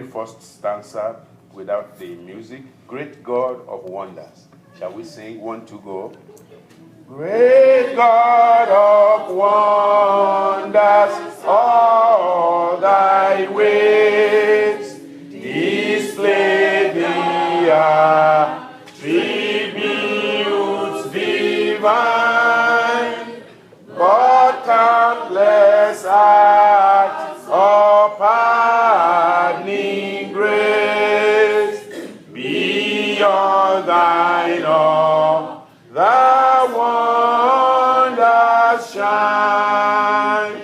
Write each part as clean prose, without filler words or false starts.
very first stanza without the music. Great God of wonders. Shall we sing? 1, 2, go. Great God of wonders, all thy ways display the attributes divine, but countless acts of pardoning grace beyond thine all. The wonders shine.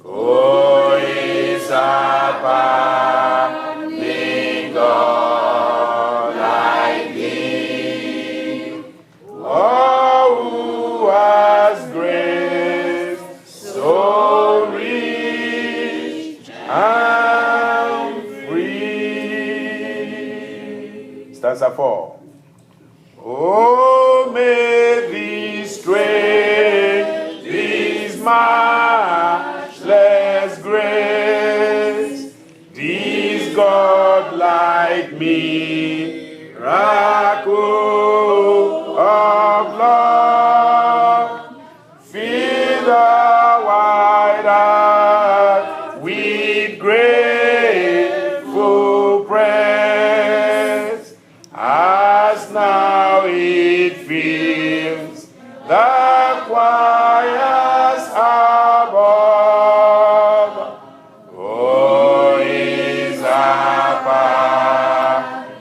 Oh, is a pardoning God like thee. Oh, who has grace so rich and free. Stanza 4. Oh, may this strength, this matchless grace, this God like miracle of love, fill the wide earth with grateful praise, as now it fills the choirs above. Oh, is a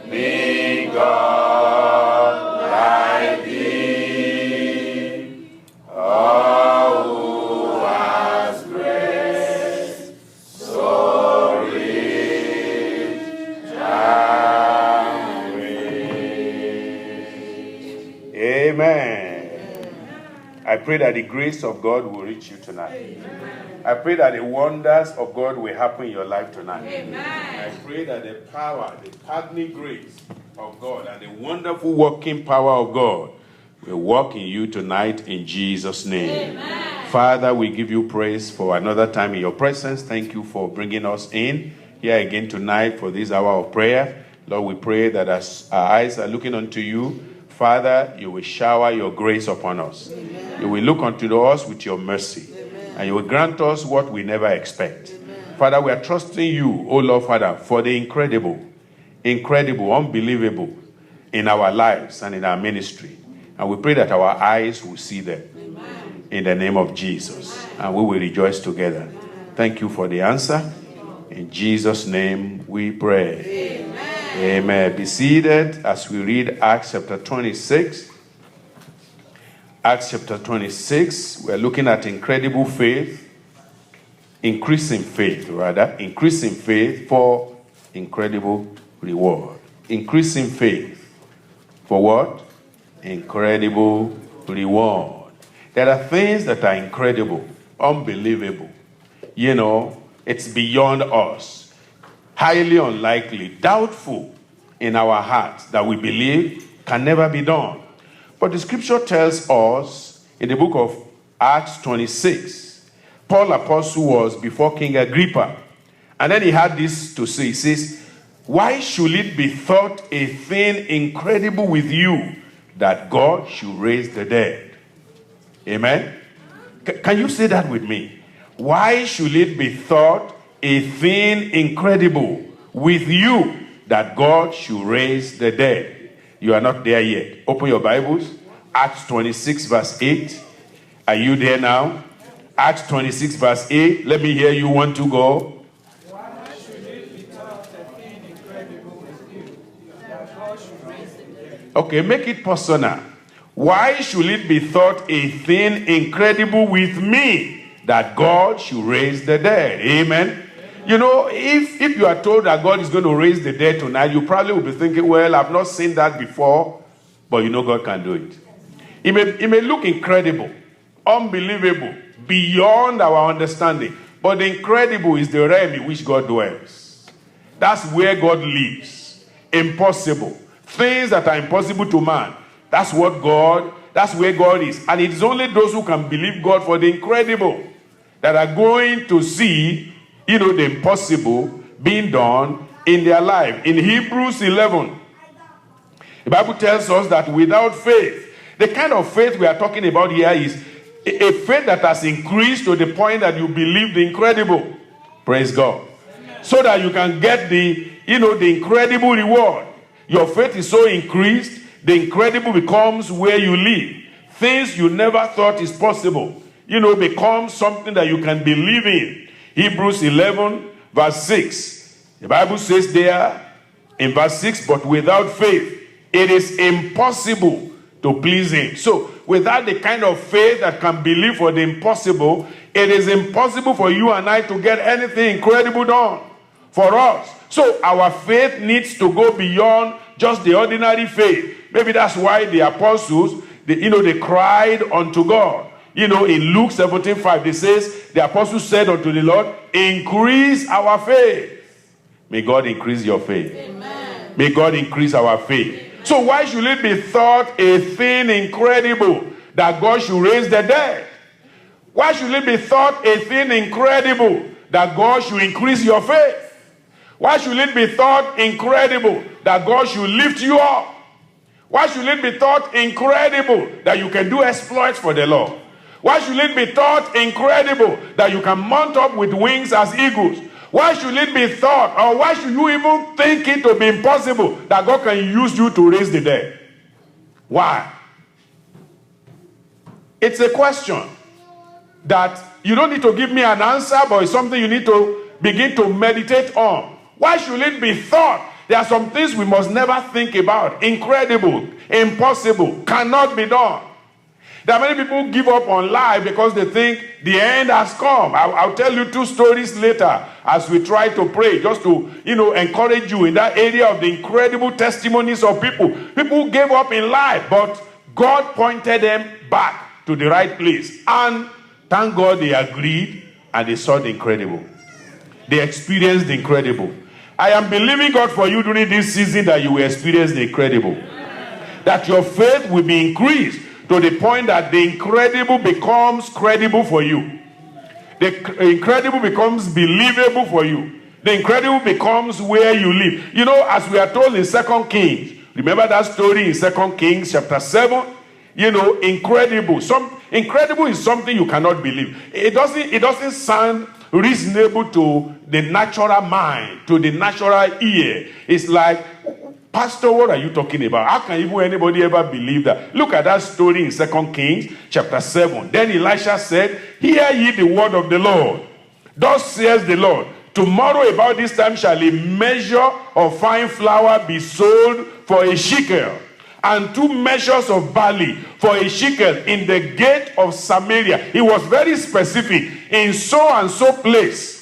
pardoning God like thee. Oh, who has grace so rich and free. Amen. I pray that the grace of God will reach you tonight. I pray that the wonders of God will happen in your life tonight. I pray that the power, the pardoning grace of God and the wonderful working power of God will work in you tonight in Jesus' name. Father, we give you praise for another time in your presence. Thank you for bringing us in here again tonight for this hour of prayer. Lord, we pray that as our eyes are looking unto you, Father, you will shower your grace upon us. You will look unto us with your mercy. And you will grant us what we never expect. Father, we are trusting you, oh Lord Father, for the incredible, unbelievable in our lives and in our ministry. And we pray that our eyes will see them. In the name of Jesus. And we will rejoice together. Thank you for the answer. In Jesus' name we pray. Amen. Be seated as we read Acts chapter 26. Acts chapter 26, we're looking at incredible faith, increasing faith for incredible reward. Increasing faith for what? Incredible reward. There are things that are incredible, unbelievable. You know, it's beyond us. Highly unlikely, doubtful in our hearts that we believe can never be done. But the scripture tells us in the book of Acts 26, Paul apostle was before King Agrippa. And then he had this to say. He says, why should it be thought a thing incredible with you that God should raise the dead? Amen? Can you say that with me? Why should it be thought a thing incredible with you that God should raise the dead? You are not there yet. Open your Bibles. Acts 26 verse 8. Are you there now? Acts 26 verse 8. Let me hear you. 1, 2, go. Why should it be thought a thing incredible with you that God should raise the dead? Okay, make it personal. Why should it be thought a thing incredible with me that God should raise the dead? Amen. You know, if you are told that God is going to raise the dead tonight, you probably will be thinking, well, I've not seen that before, but you know God can do it. It may look incredible, unbelievable, beyond our understanding, but the incredible is the realm in which God dwells. That's where God lives. Impossible. Things that are impossible to man. That's where God is. And it is only those who can believe God for the incredible that are going to see, the impossible being done in their life. In Hebrews 11, the Bible tells us that without faith, the kind of faith we are talking about here is a faith that has increased to the point that you believe the incredible. Praise God. So that you can get the incredible reward. Your faith is so increased, the incredible becomes where you live. Things you never thought is possible, become something that you can believe in. Hebrews 11, verse 6. The Bible says there in verse 6, but without faith, it is impossible to please him. So, without the kind of faith that can believe for the impossible, it is impossible for you and I to get anything incredible done for us. So, our faith needs to go beyond just the ordinary faith. Maybe that's why the apostles, they cried unto God. In Luke 17:5, it says, the apostles said unto the Lord, increase our faith. May God increase your faith. Amen. May God increase our faith. Amen. So why should it be thought a thing incredible that God should raise the dead? Why should it be thought a thing incredible that God should increase your faith? Why should it be thought incredible that God should lift you up? Why should it be thought incredible that you can do exploits for the Lord? Why should it be thought incredible that you can mount up with wings as eagles? Why should it be thought, or why should you even think it to be impossible that God can use you to raise the dead? Why? It's a question that you don't need to give me an answer, but it's something you need to begin to meditate on. Why should it be thought? There are some things we must never think about. Incredible, impossible, cannot be done. There are many people who give up on life because they think the end has come. I'll tell you 2 stories later as we try to pray, just to, encourage you in that area of the incredible testimonies of people. People who gave up in life, but God pointed them back to the right place. And thank God they agreed and they saw the incredible. They experienced the incredible. I am believing God for you during this season that you will experience the incredible. That your faith will be increased to the point that the incredible becomes credible for you. The incredible becomes believable for you. The incredible becomes where you live. As we are told in 2 Kings, remember that story in 2 Kings chapter 7? Incredible. Incredible is something you cannot believe. It doesn't sound reasonable to the natural mind, to the natural ear. It's like, Pastor, what are you talking about? How can even anybody ever believe that? Look at that story in 2 Kings chapter 7. Then Elisha said, hear ye the word of the Lord. Thus says the Lord, tomorrow about this time shall a measure of fine flour be sold for a shekel, and 2 measures of barley for a shekel in the gate of Samaria. He was very specific. In so and so place,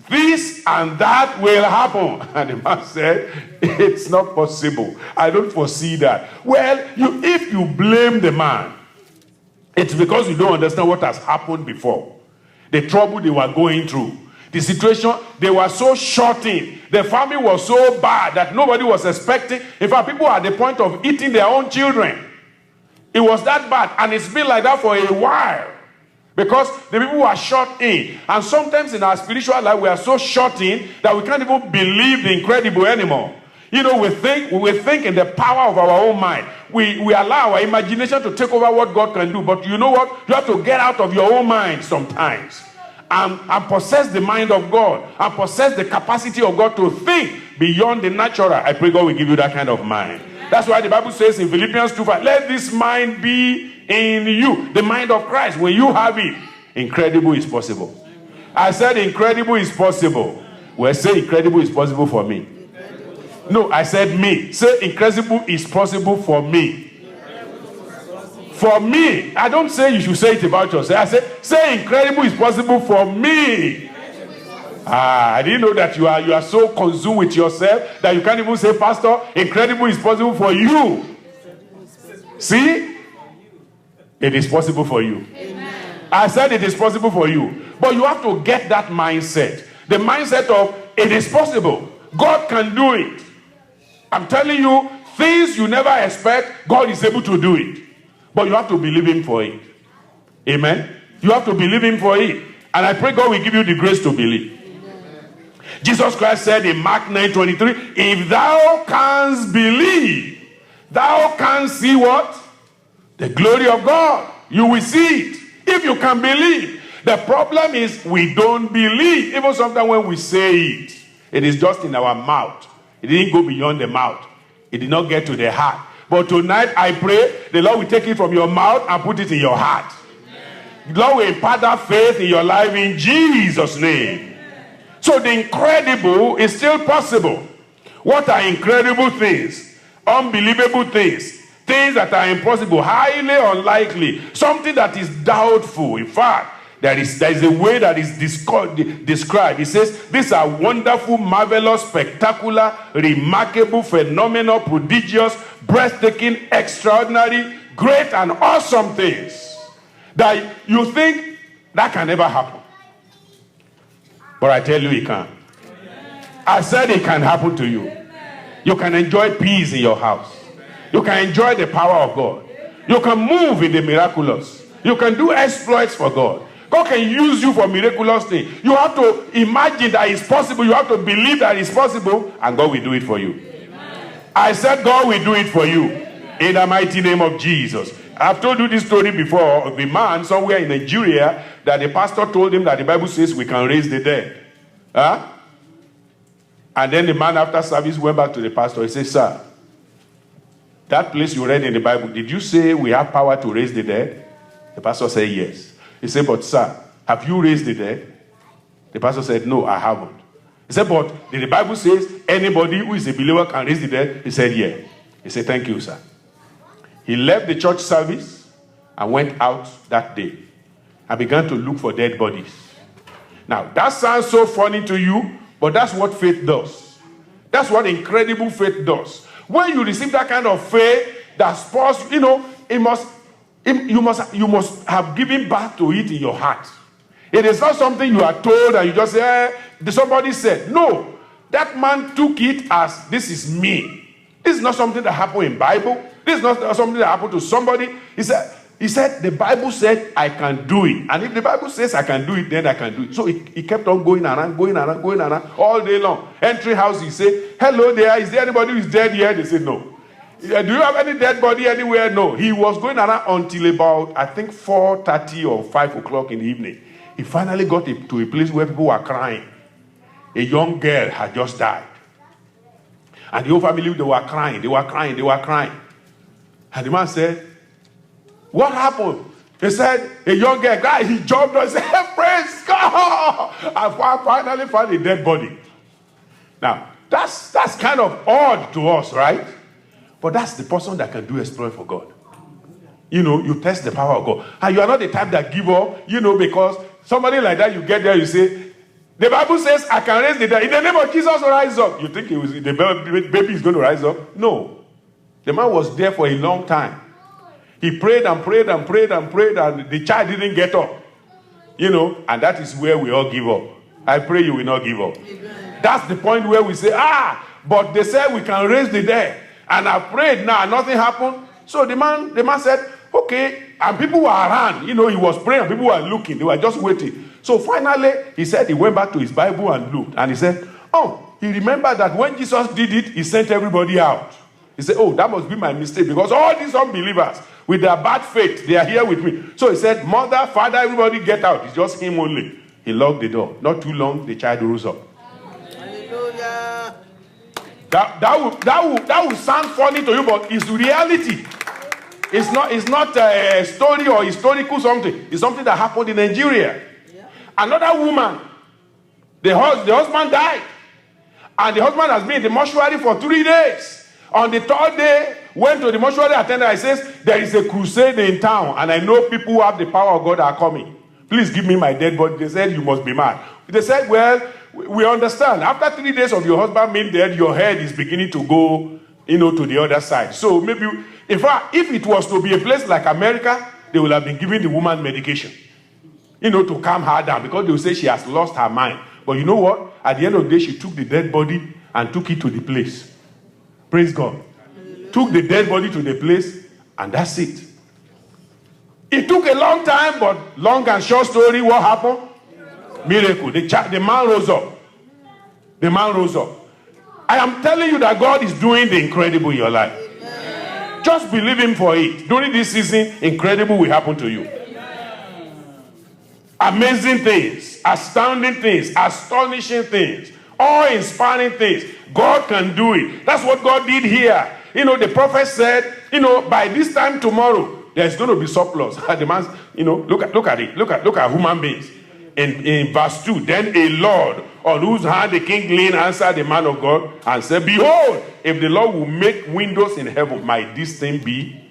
this and that will happen. And the man said, it's not possible. I don't foresee that. Well, if you blame the man, it's because you don't understand what has happened before. The trouble they were going through. The situation, they were so shorting. The famine was so bad that nobody was expecting. In fact, people were at the point of eating their own children. It was that bad. And it's been like that for a while. Because the people were shut in. And sometimes in our spiritual life, we are so shut in that we can't even believe the incredible anymore. We think in the power of our own mind. We allow our imagination to take over what God can do. But you know what? You have to get out of your own mind sometimes. And possess the mind of God. And possess the capacity of God to think beyond the natural. I pray God will give you that kind of mind. That's why the Bible says in Philippians 2:5, let this mind be in you, the mind of Christ. When you have it, incredible is possible. I said incredible is possible. Well, say incredible is possible for me. No, I said me. Say incredible is possible for me. For me. I don't say you should say it about yourself. I say incredible is possible for me. I didn't know that you are so consumed with yourself that you can't even say, Pastor, incredible is possible for you. See? It is possible for you. Amen. I said it is possible for you. But you have to get that mindset. The mindset of it is possible. God can do it. I'm telling you, things you never expect, God is able to do it. But you have to believe him for it. Amen? You have to believe him for it. And I pray God will give you the grace to believe. Amen. Jesus Christ said in Mark 9:23, if thou canst believe, thou canst see what? The glory of God. You will see it. If you can believe. The problem is we don't believe. Even sometimes when we say it, it is just in our mouth. It didn't go beyond the mouth. It did not get to the heart. But tonight I pray the Lord will take it from your mouth and put it in your heart. Amen. The Lord will impart that faith in your life in Jesus' name. Amen. So the incredible is still possible. What are incredible things? Unbelievable things. Things that are impossible, highly unlikely. Something that is doubtful. In fact, there is a way that is described. It says, these are wonderful, marvelous, spectacular, remarkable, phenomenal, prodigious, breathtaking, extraordinary, great, and awesome things that you think that can never happen. But I tell you it can. I said it can happen to you. You can enjoy peace in your house. You can enjoy the power of God. You can move in the miraculous. You can do exploits for God. God can use you for miraculous things. You have to imagine that it's possible. You have to believe that it's possible, and God will do it for you. Amen. I said God will do it for you. Amen. In the mighty name of Jesus. I've told you this story before of a man somewhere in Nigeria that the pastor told him that the Bible says we can raise the dead. Huh? And then the man after service went back to the pastor. He said, sir, that place you read in the Bible, did you say we have power to raise the dead? The pastor said yes. He said, but sir, have you raised the dead? The pastor said, no, I haven't. He said, but the Bible says anybody who is a believer can raise the dead? He said, yeah. He said, thank you, sir. He left the church service and went out that day and began to look for dead bodies. Now, that sounds so funny to you, but that's what faith does. That's what incredible faith does. When you receive that kind of faith, that spurs, you must have given back to it in your heart. It is not something you are told and you just say, somebody said. No, that man took it as, this is me. This is not something that happened in Bible. This is not something that happened to somebody. He said, the Bible said I can do it. And if the Bible says I can do it, then I can do it. So he kept on going around all day long. Entry house, he said, hello there, is there anybody who is dead here? They said no. Do you have any dead body anywhere? No. He was going around until about, I think, 4:30 or 5 o'clock in the evening. He finally got to a place where people were crying. A young girl had just died. And the whole family, they were crying. And the man said, what happened? He said, a young girl, guy, he jumped and said, praise God! I finally found a dead body. Now, that's kind of odd to us, right? But that's the person that can do exploit for God. You test the power of God. And you are not the type that give up, because somebody like that, you get there, you say, the Bible says, I can raise the dead. In the name of Jesus, rise up. You think the baby is going to rise up? No. The man was there for a long time. He prayed and prayed and prayed and prayed, and the child didn't get up. And that is where we all give up. I pray you will not give up. Amen. That's the point where we say, but they said we can raise the dead. And I prayed now, nothing happened. So the man said, okay. And people were around. He was praying, people were looking. They were just waiting. So finally, he said he went back to his Bible and looked. And he said, he remembered that when Jesus did it, he sent everybody out. He said, that must be my mistake. Because all these unbelievers, with their bad faith, they are here with me. So he said, mother, father, everybody get out. It's just him only. He locked the door. Not too long, the child rose up. Hallelujah. That will sound funny to you, but it's reality. It's not a story or historical something. It's something that happened in Nigeria. Yeah. Another woman, the husband died. And the husband has been in the mortuary for 3 days. On the third day, went to the mortuary attendant and says, there is a crusade in town, and I know people who have the power of God are coming. Please give me my dead body. They said, you must be mad. They said, well, we understand. After 3 days of your husband being dead, your head is beginning to go, to the other side. So maybe, in fact, if it was to be a place like America, they would have been giving the woman medication, to calm her down, because they will say she has lost her mind. But you know what? At the end of the day, she took the dead body and took it to the place. Praise God. Hallelujah. Took the dead body to the place, and that's it. It took a long time, but long and short story, what happened? Miracle. The man rose up. The man rose up. I am telling you that God is doing the incredible in your life. Amen. Just believe him for it. During this season, incredible will happen to you. Amen. Amazing things, astounding things, astonishing things, awe-inspiring things. God can do it. That's what God did here. The prophet said, by this time tomorrow, there's going to be surplus. The man, look at it. Look at human beings. In verse 2, then a Lord on whose hand the king leaned answered the man of God and said, behold, if the Lord will make windows in heaven, might this thing be?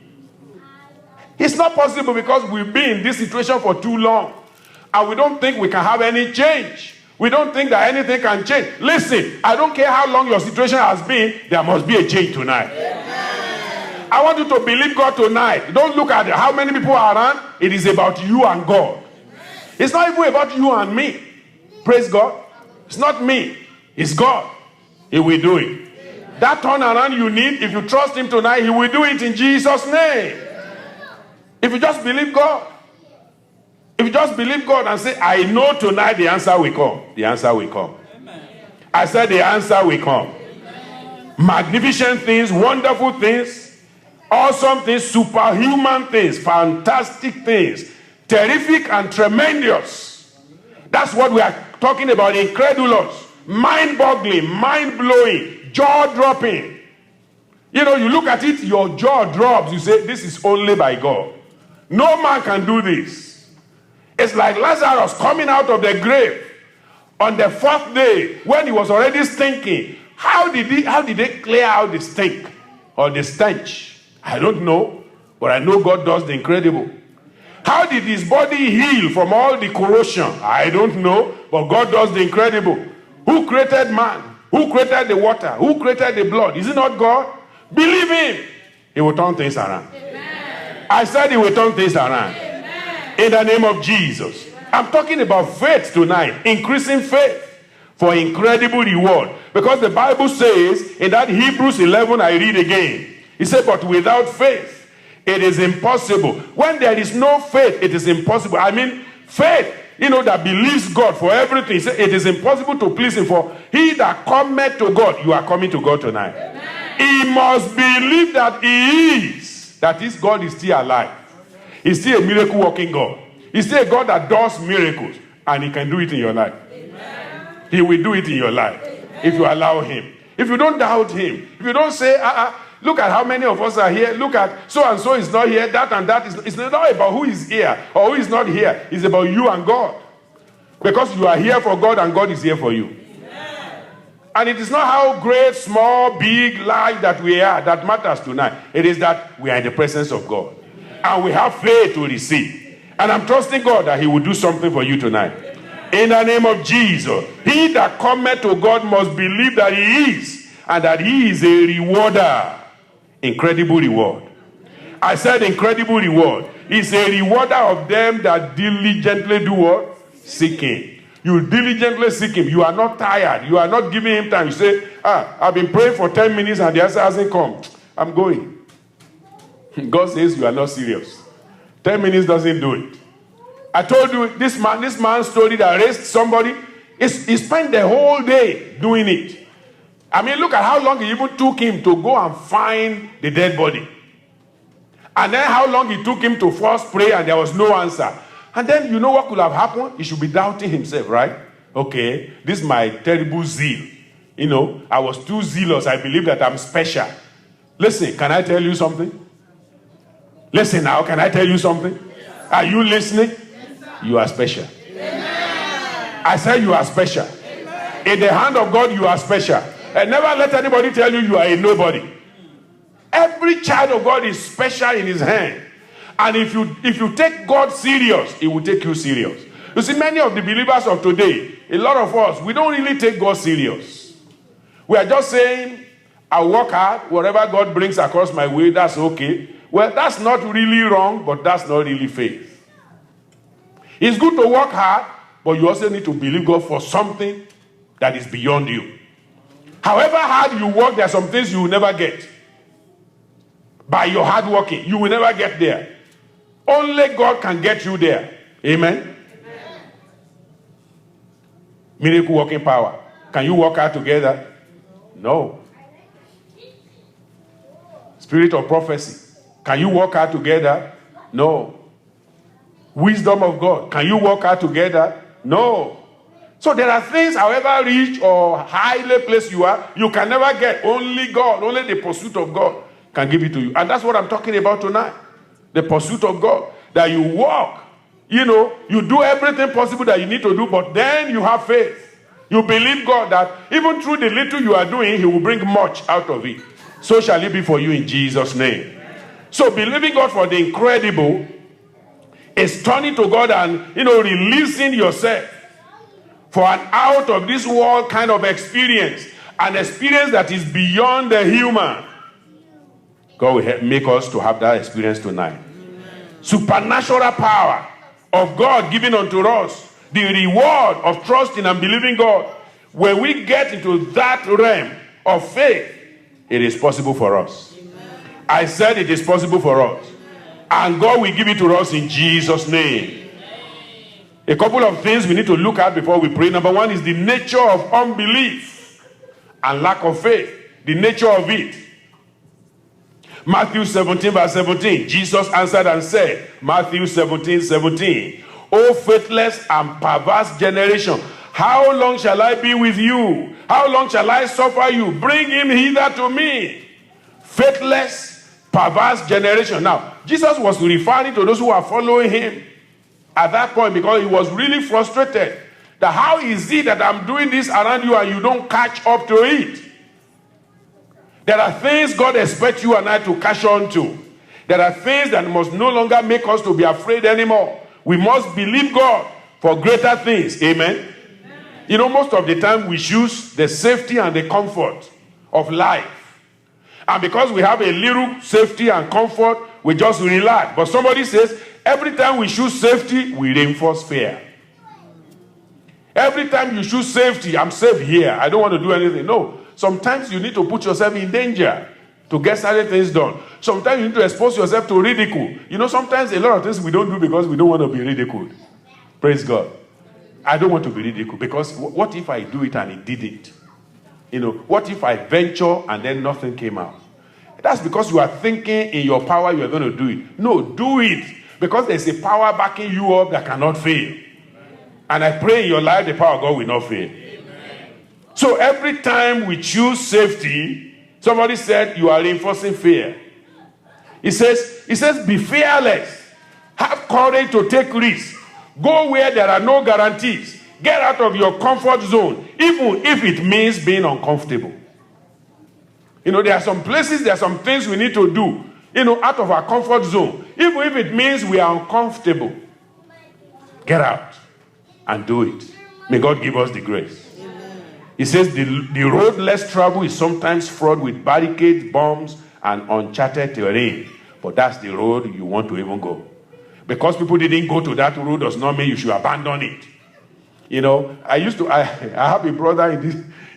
It's not possible because we've been in this situation for too long and we don't think we can have any change. We don't think that anything can change. Listen, I don't care how long your situation has been, there must be a change tonight. Amen. I want you to believe God tonight. Don't look at how many people are around. It is about you and God. It's not even about you and me. Praise God. It's not me. It's God. He will do it. That turnaround you need, if you trust him tonight, he will do it in Jesus' name. If you just believe God. If you just believe God and say, I know tonight the answer will come. The answer will come. I said the answer will come. Magnificent things, wonderful things, awesome things, superhuman things, fantastic things, terrific and tremendous. That's what we are talking about. Incredulous, mind-boggling, mind-blowing, jaw-dropping. You look at it, your jaw drops. You say, this is only by God. No man can do this. It's like Lazarus coming out of the grave on the fourth day when he was already stinking. How did they clear out the stink or the stench? I don't know, but I know God does the incredible. How did his body heal from all the corrosion? I don't know, but God does the incredible. Who created man? Who created the water? Who created the blood? Is it not God? Believe him. He will turn things around. Amen. I said he will turn things around. Amen. In the name of Jesus. I'm talking about faith tonight. Increasing faith for incredible reward. Because the Bible says in that Hebrews 11, I read again. It said, but without faith, it is impossible. When there is no faith, it is impossible. I mean, faith, that believes God for everything. It is impossible to please him. For he that cometh to God, you are coming to God tonight. Amen. He must believe that he is. That is, God is still alive. He's still a miracle working God. He's still a God that does miracles. And he can do it in your life. Amen. He will do it in your life. Amen. If you allow him. If you don't doubt him. If you don't say, look at how many of us are here. Look at so and so is not here. That and that is. It's not about who is here or who is not here. It's about you and God. Because you are here for God and God is here for you. Amen. And it is not how great, small, big, large that we are that matters tonight. It is that we are in the presence of God. And we have faith to receive. And I'm trusting God that he will do something for you tonight. Amen. In the name of Jesus. He that cometh to God must believe that he is. And that he is a rewarder. Incredible reward. I said incredible reward. He's a rewarder of them that diligently do what? Seek him. You diligently seek him. You are not tired. You are not giving him time. You say, I've been praying for 10 minutes and the answer hasn't come. I'm going. God says you are not serious. 10 minutes doesn't do it. I told you this man's story that raised somebody, he spent the whole day doing it. I mean, look at how long it even took him to go and find the dead body. And then how long it took him to first pray and there was no answer. And then you know what could have happened? He should be doubting himself, right? Okay, this is my terrible zeal. I was too zealous. I believe that I'm special. Listen, can I tell you something? Listen now, can I tell you something? Yes. Are you listening? Yes, you are special. Amen. I said you are special. Amen. In the hand of God, you are special. And never let anybody tell you are a nobody. Every child of God is special in his hand. And if you take God serious, he will take you serious. You see, many of the believers of today, a lot of us, we don't really take God serious. We are just saying, I work hard, whatever God brings across my way, that's okay. Well, that's not really wrong, but that's not really faith. It's good to work hard, but you also need to believe God for something that is beyond you. However hard you work, there are some things you will never get. By your hard working, you will never get there. Only God can get you there. Amen? Amen. Miracle working power. Can you work out together? No. Spirit of prophecy. Can you work out together? No. Wisdom of God. Can you work out together? No. So there are things, however rich or highly placed you are, you can never get. Only God, only the pursuit of God can give it to you. And that's what I'm talking about tonight. The pursuit of God. That you walk. You do everything possible that you need to do, but then you have faith. You believe God that even through the little you are doing, He will bring much out of it. So shall it be for you in Jesus' name. So believing God for the incredible is turning to God and, releasing yourself for an out of this world kind of experience. An experience that is beyond the human. God will make us to have that experience tonight. Supernatural power of God given unto us, the reward of trusting and believing God. When we get into that realm of faith, it is possible for us. I said it is possible for us. And God will give it to us in Jesus' name. A couple of things we need to look at before we pray. Number one is the nature of unbelief and lack of faith. The nature of it. Matthew 17 verse 17. Jesus answered and said, Matthew 17:17. O faithless and perverse generation, how long shall I be with you? How long shall I suffer you? Bring him hither to me. Faithless, perverse generation. Now, Jesus was referring to those who are following him at that point because he was really frustrated. That how is it that I'm doing this around you and you don't catch up to it? There are things God expects you and I to catch on to. There are things that must no longer make us to be afraid anymore. We must believe God for greater things. Amen? Most of the time we choose the safety and the comfort of life. And because we have a little safety and comfort, we just relax. But somebody says, every time we choose safety, we reinforce fear. Every time you choose safety, I'm safe here. I don't want to do anything. No. Sometimes you need to put yourself in danger to get certain things done. Sometimes you need to expose yourself to ridicule. Sometimes a lot of things we don't do because we don't want to be ridiculed. Praise God. I don't want to be ridiculed because what if I do it and it didn't? What if I venture and then nothing came out? That's because you are thinking in your power you are going to do it. No, do it. Because there's a power backing you up that cannot fail. And I pray in your life the power of God will not fail. So every time we choose safety, somebody said you are reinforcing fear. He says, be fearless. Have courage to take risks. Go where there are no guarantees. Get out of your comfort zone, even if it means being uncomfortable. There are some places, there are some things we need to do, out of our comfort zone. Even if it means we are uncomfortable. Get out and do it. May God give us the grace. He says the road less traveled is sometimes fraught with barricades, bombs, and uncharted terrain. But that's the road you want to even go. Because people didn't go to that road does not mean you should abandon it. I have a brother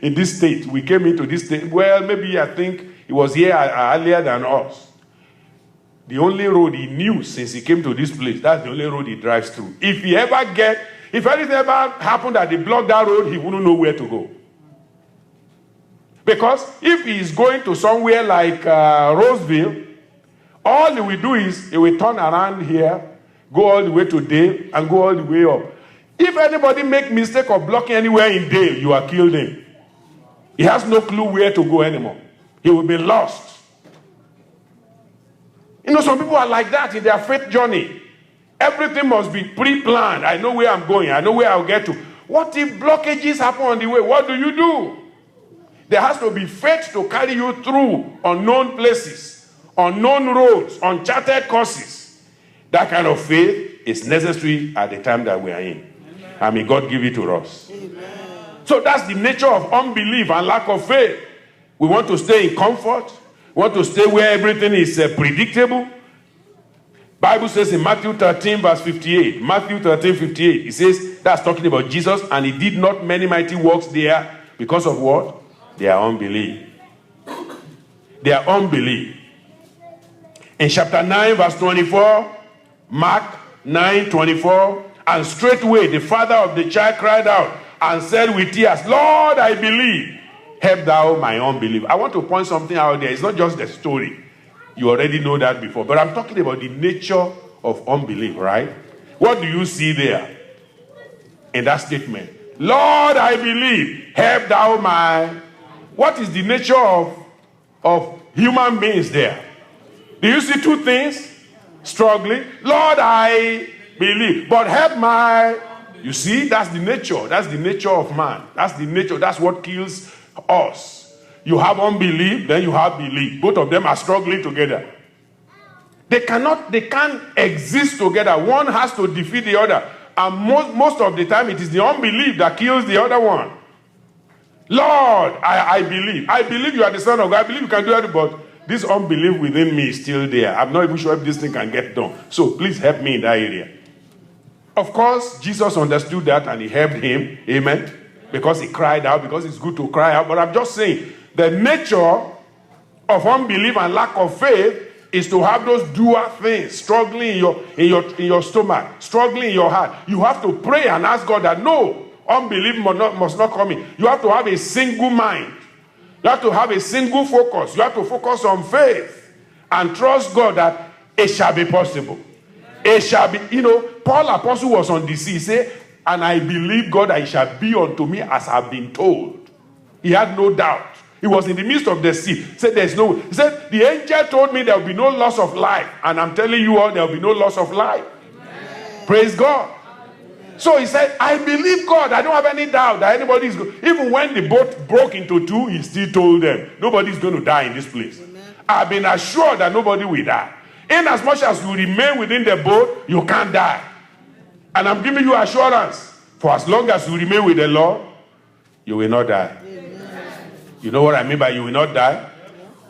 in this state. We came into this state. Well, maybe I think he was here earlier than us. The only road he knew since he came to this place, that's the only road he drives through. If anything ever happened that they blocked that road, he wouldn't know where to go. Because if he is going to somewhere like Roseville, all he will do is he will turn around here, go all the way to Dale, and go all the way up. If anybody make mistake of blocking anywhere in Dale, you are killed him. He has no clue where to go anymore. He will be lost. Some people are like that in their faith journey. Everything must be pre-planned. I know where I'm going. I know where I'll get to. What if blockages happen on the way? What do you do? There has to be faith to carry you through unknown places, unknown roads, uncharted courses. That kind of faith is necessary at the time that we are in. Amen. And may God give it to us. Amen. So that's the nature of unbelief and lack of faith. We want to stay in comfort. We want to stay where everything is predictable. Bible says in Matthew 13 verse 58. Matthew 13:58. It says, that's talking about Jesus, and he did not many mighty works there because of what? Their unbelief. Their unbelief. In chapter 9 verse 24, Mark 9:24, and straightway the father of the child cried out and said with tears, Lord, I believe. Help thou my unbelief. I want to point something out there. It's not just the story. You already know that before. But I'm talking about the nature of unbelief, right? What do you see there in that statement? Lord, I believe. Help thou my... What is the nature of human beings there? Do you see two things? Struggling. Lord, I believe. But help my... You see, that's the nature. That's the nature of man. That's the nature. That's what kills us. You have unbelief, then you have belief. Both of them are struggling together. They can't exist together. One has to defeat the other. And most of the time, it is the unbelief that kills the other one. Lord, I believe. I believe you are the Son of God. I believe you can do it, but this unbelief within me is still there. I'm not even sure if this thing can get done. So please help me in that area. Of course, Jesus understood that and he helped him. Amen. Because he cried out, because it's good to cry out. But I'm just saying, the nature of unbelief and lack of faith is to have those dual things struggling in your stomach, struggling in your heart. You have to pray and ask God that no, unbelief must not come in. You have to have a single mind. You have to have a single focus. You have to focus on faith and trust God that it shall be possible. It shall be, Paul apostle was on the sea. He said, and I believe God that it shall be unto me as I've been told. He had no doubt. He was in the midst of the sea. He said, there's no... He said, the angel told me there will be no loss of life. And I'm telling you all, there will be no loss of life. Amen. Praise God. Amen. So he said, I believe God. I don't have any doubt that anybody is going... Even when the boat broke into two, he still told them, nobody's going to die in this place. Amen. I've been assured that nobody will die. In as much as you remain within the boat, you can't die. And I'm giving you assurance. For as long as you remain with the Lord, you will not die. You know what I mean by you will not die?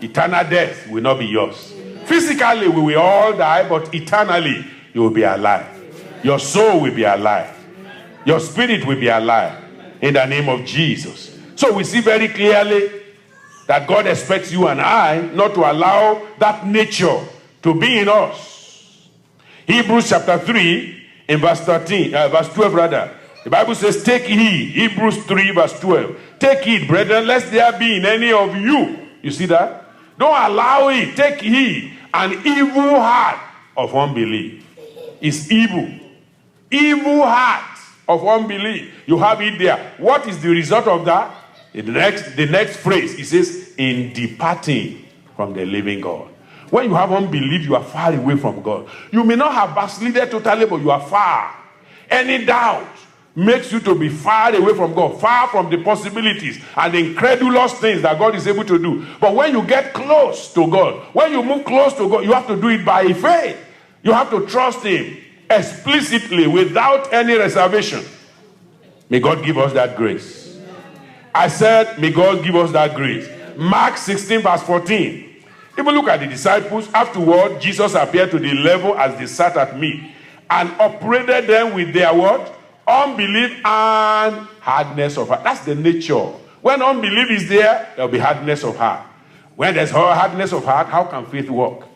Eternal death will not be yours. Physically, we will all die, but eternally, you will be alive. Your soul will be alive. Your spirit will be alive. In the name of Jesus. So we see very clearly that God expects you and I not to allow that nature to be in us. Hebrews chapter 3, in verse 12 rather. The Bible says, take heed. Hebrews 3 verse 12. Take heed, brethren, lest there be in any of you. You see that? Don't allow it. Take heed. An evil heart of unbelief is evil. Evil heart of unbelief. You have it there. What is the result of that? The next phrase, it says, in departing from the living God. When you have unbelief, you are far away from God. You may not have backslided totally, but you are far. Any doubt makes you to be far away from God, far from the possibilities and the incredulous things that God is able to do. But when you get close to God, when you move close to God, you have to do it by faith. You have to trust him explicitly without any reservation. May God give us that grace. I said, may God give us that grace. Mark 16 verse 14. Even look at the disciples. Afterward, Jesus appeared to the 11 as they sat at meat and upbraided them with their what? Unbelief and hardness of heart. That's the nature. When unbelief is there, there will be hardness of heart. When there's hardness of heart, how can faith work?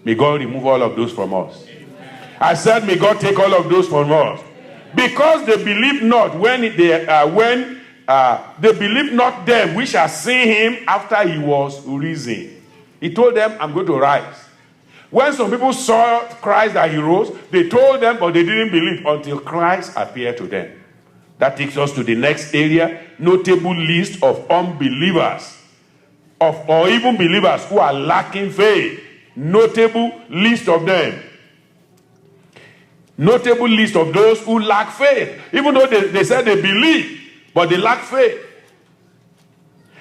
May God remove all of those from us. Amen. I said, may God take all of those from us. Because they believe not when they believe not them which shall see him after he was risen. He told them, I'm going to rise. When some people saw Christ that he rose, they told them, but they didn't believe until Christ appeared to them. That takes us to the next area, notable list of unbelievers, or even believers who are lacking faith. Notable list of them. Notable list of those who lack faith. Even though they said they believe, but they lack faith.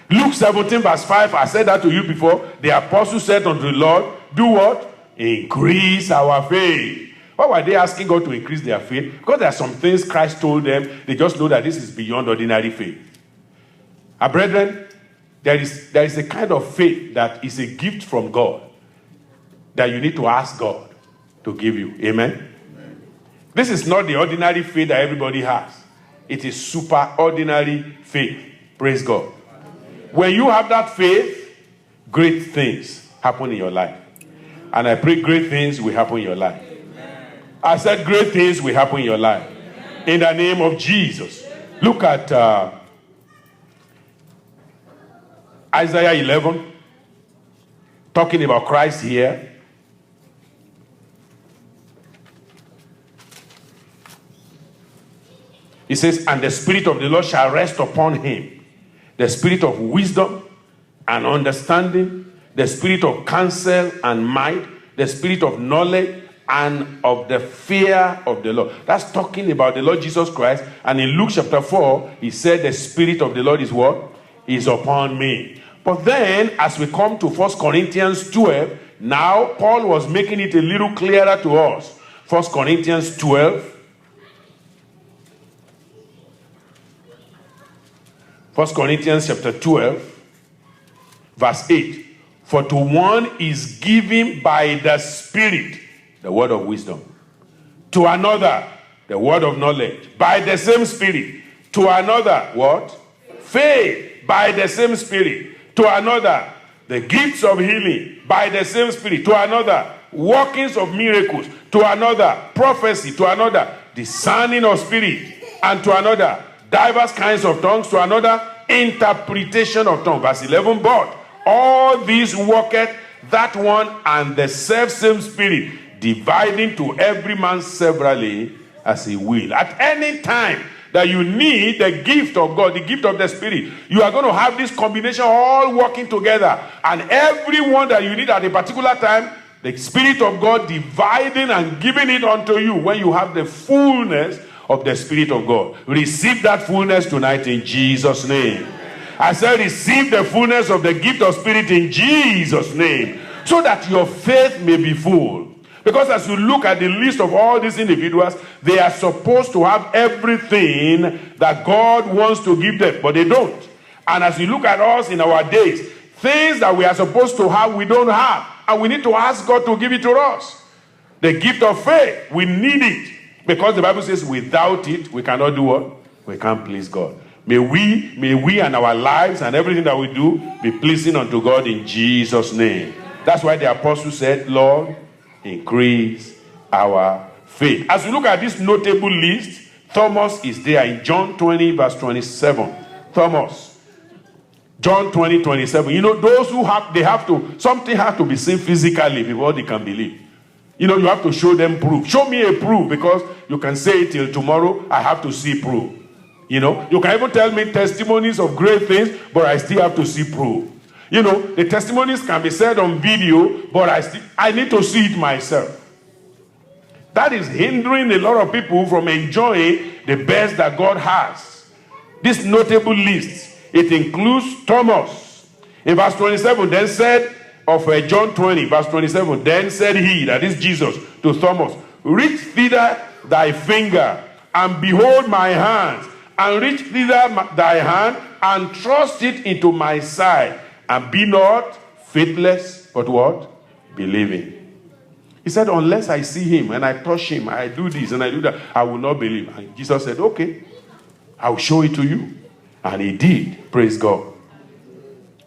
Luke 17 verse 5, I said that to you before. The apostle said unto the Lord, do what? Increase our faith. Why were they asking God to increase their faith? Because there are some things Christ told them. They just know that this is beyond ordinary faith. Brethren, there is a kind of faith that is a gift from God that you need to ask God to give you. Amen? Amen. This is not the ordinary faith that everybody has. It is super ordinary faith. Praise God. Amen. When you have that faith, great things happen in your life. And I pray great things will happen in your life. Amen. I said great things will happen in your life. Amen. In the name of Jesus. Amen. Look at Isaiah 11, talking about Christ here. He says, and the Spirit of the Lord shall rest upon him, the Spirit of wisdom and understanding, the Spirit of counsel and might, the Spirit of knowledge and of the fear of the Lord. That's talking about the Lord Jesus Christ. And in Luke chapter 4, he said the Spirit of the Lord is what? Is upon me. But then, as we come to 1 Corinthians 12, now Paul was making it a little clearer to us. 1 Corinthians 12. 1 Corinthians chapter 12, verse 8. For to one is given by the Spirit the word of wisdom, to another the word of knowledge by the same Spirit, to another what? Faith by the same Spirit, to another the gifts of healing by the same Spirit, to another workings of miracles, to another prophecy, to another discerning of spirit, and to another diverse kinds of tongues, to another interpretation of tongues. Verse 11, but all these worketh that one and the selfsame Spirit, dividing to every man severally as he will. At any time that you need the gift of God, the gift of the Spirit, you are going to have this combination all working together. And everyone that you need at a particular time, the Spirit of God dividing and giving it unto you when you have the fullness of the Spirit of God. Receive that fullness tonight in Jesus' name. I said receive the fullness of the gift of Spirit in Jesus' name, so that your faith may be full. Because as you look at the list of all these individuals, they are supposed to have everything that God wants to give them, but they don't. And as you look at us in our days, things that we are supposed to have, we don't have. And we need to ask God to give it to us. The gift of faith, we need it. Because the Bible says without it, we cannot do what? We can't please God. May we and our lives and everything that we do be pleasing unto God in Jesus' name. That's why the apostle said, Lord, increase our faith. As we look at this notable list, Thomas is there in John 20 verse 27. Thomas. John 20, 27. You know, those who something has to be seen physically before they can believe. You know, you have to show them proof. Show me a proof, because you can say it till tomorrow, I have to see proof. You know, you can even tell me testimonies of great things, but I still have to see proof. You know, the testimonies can be said on video, but I need to see it myself. That is hindering a lot of people from enjoying the best that God has. This notable list, it includes Thomas. In verse 27, then said of John 20, verse 27, then said he, that is Jesus, to Thomas, reach thither thy finger, and behold my hands, and reach thither thy hand, and thrust it into my side, and be not faithless, but what? Believing. He said, unless I see him, and I touch him, I do this, and I do that, I will not believe. And Jesus said, okay, I'll show it to you. And he did. Praise God.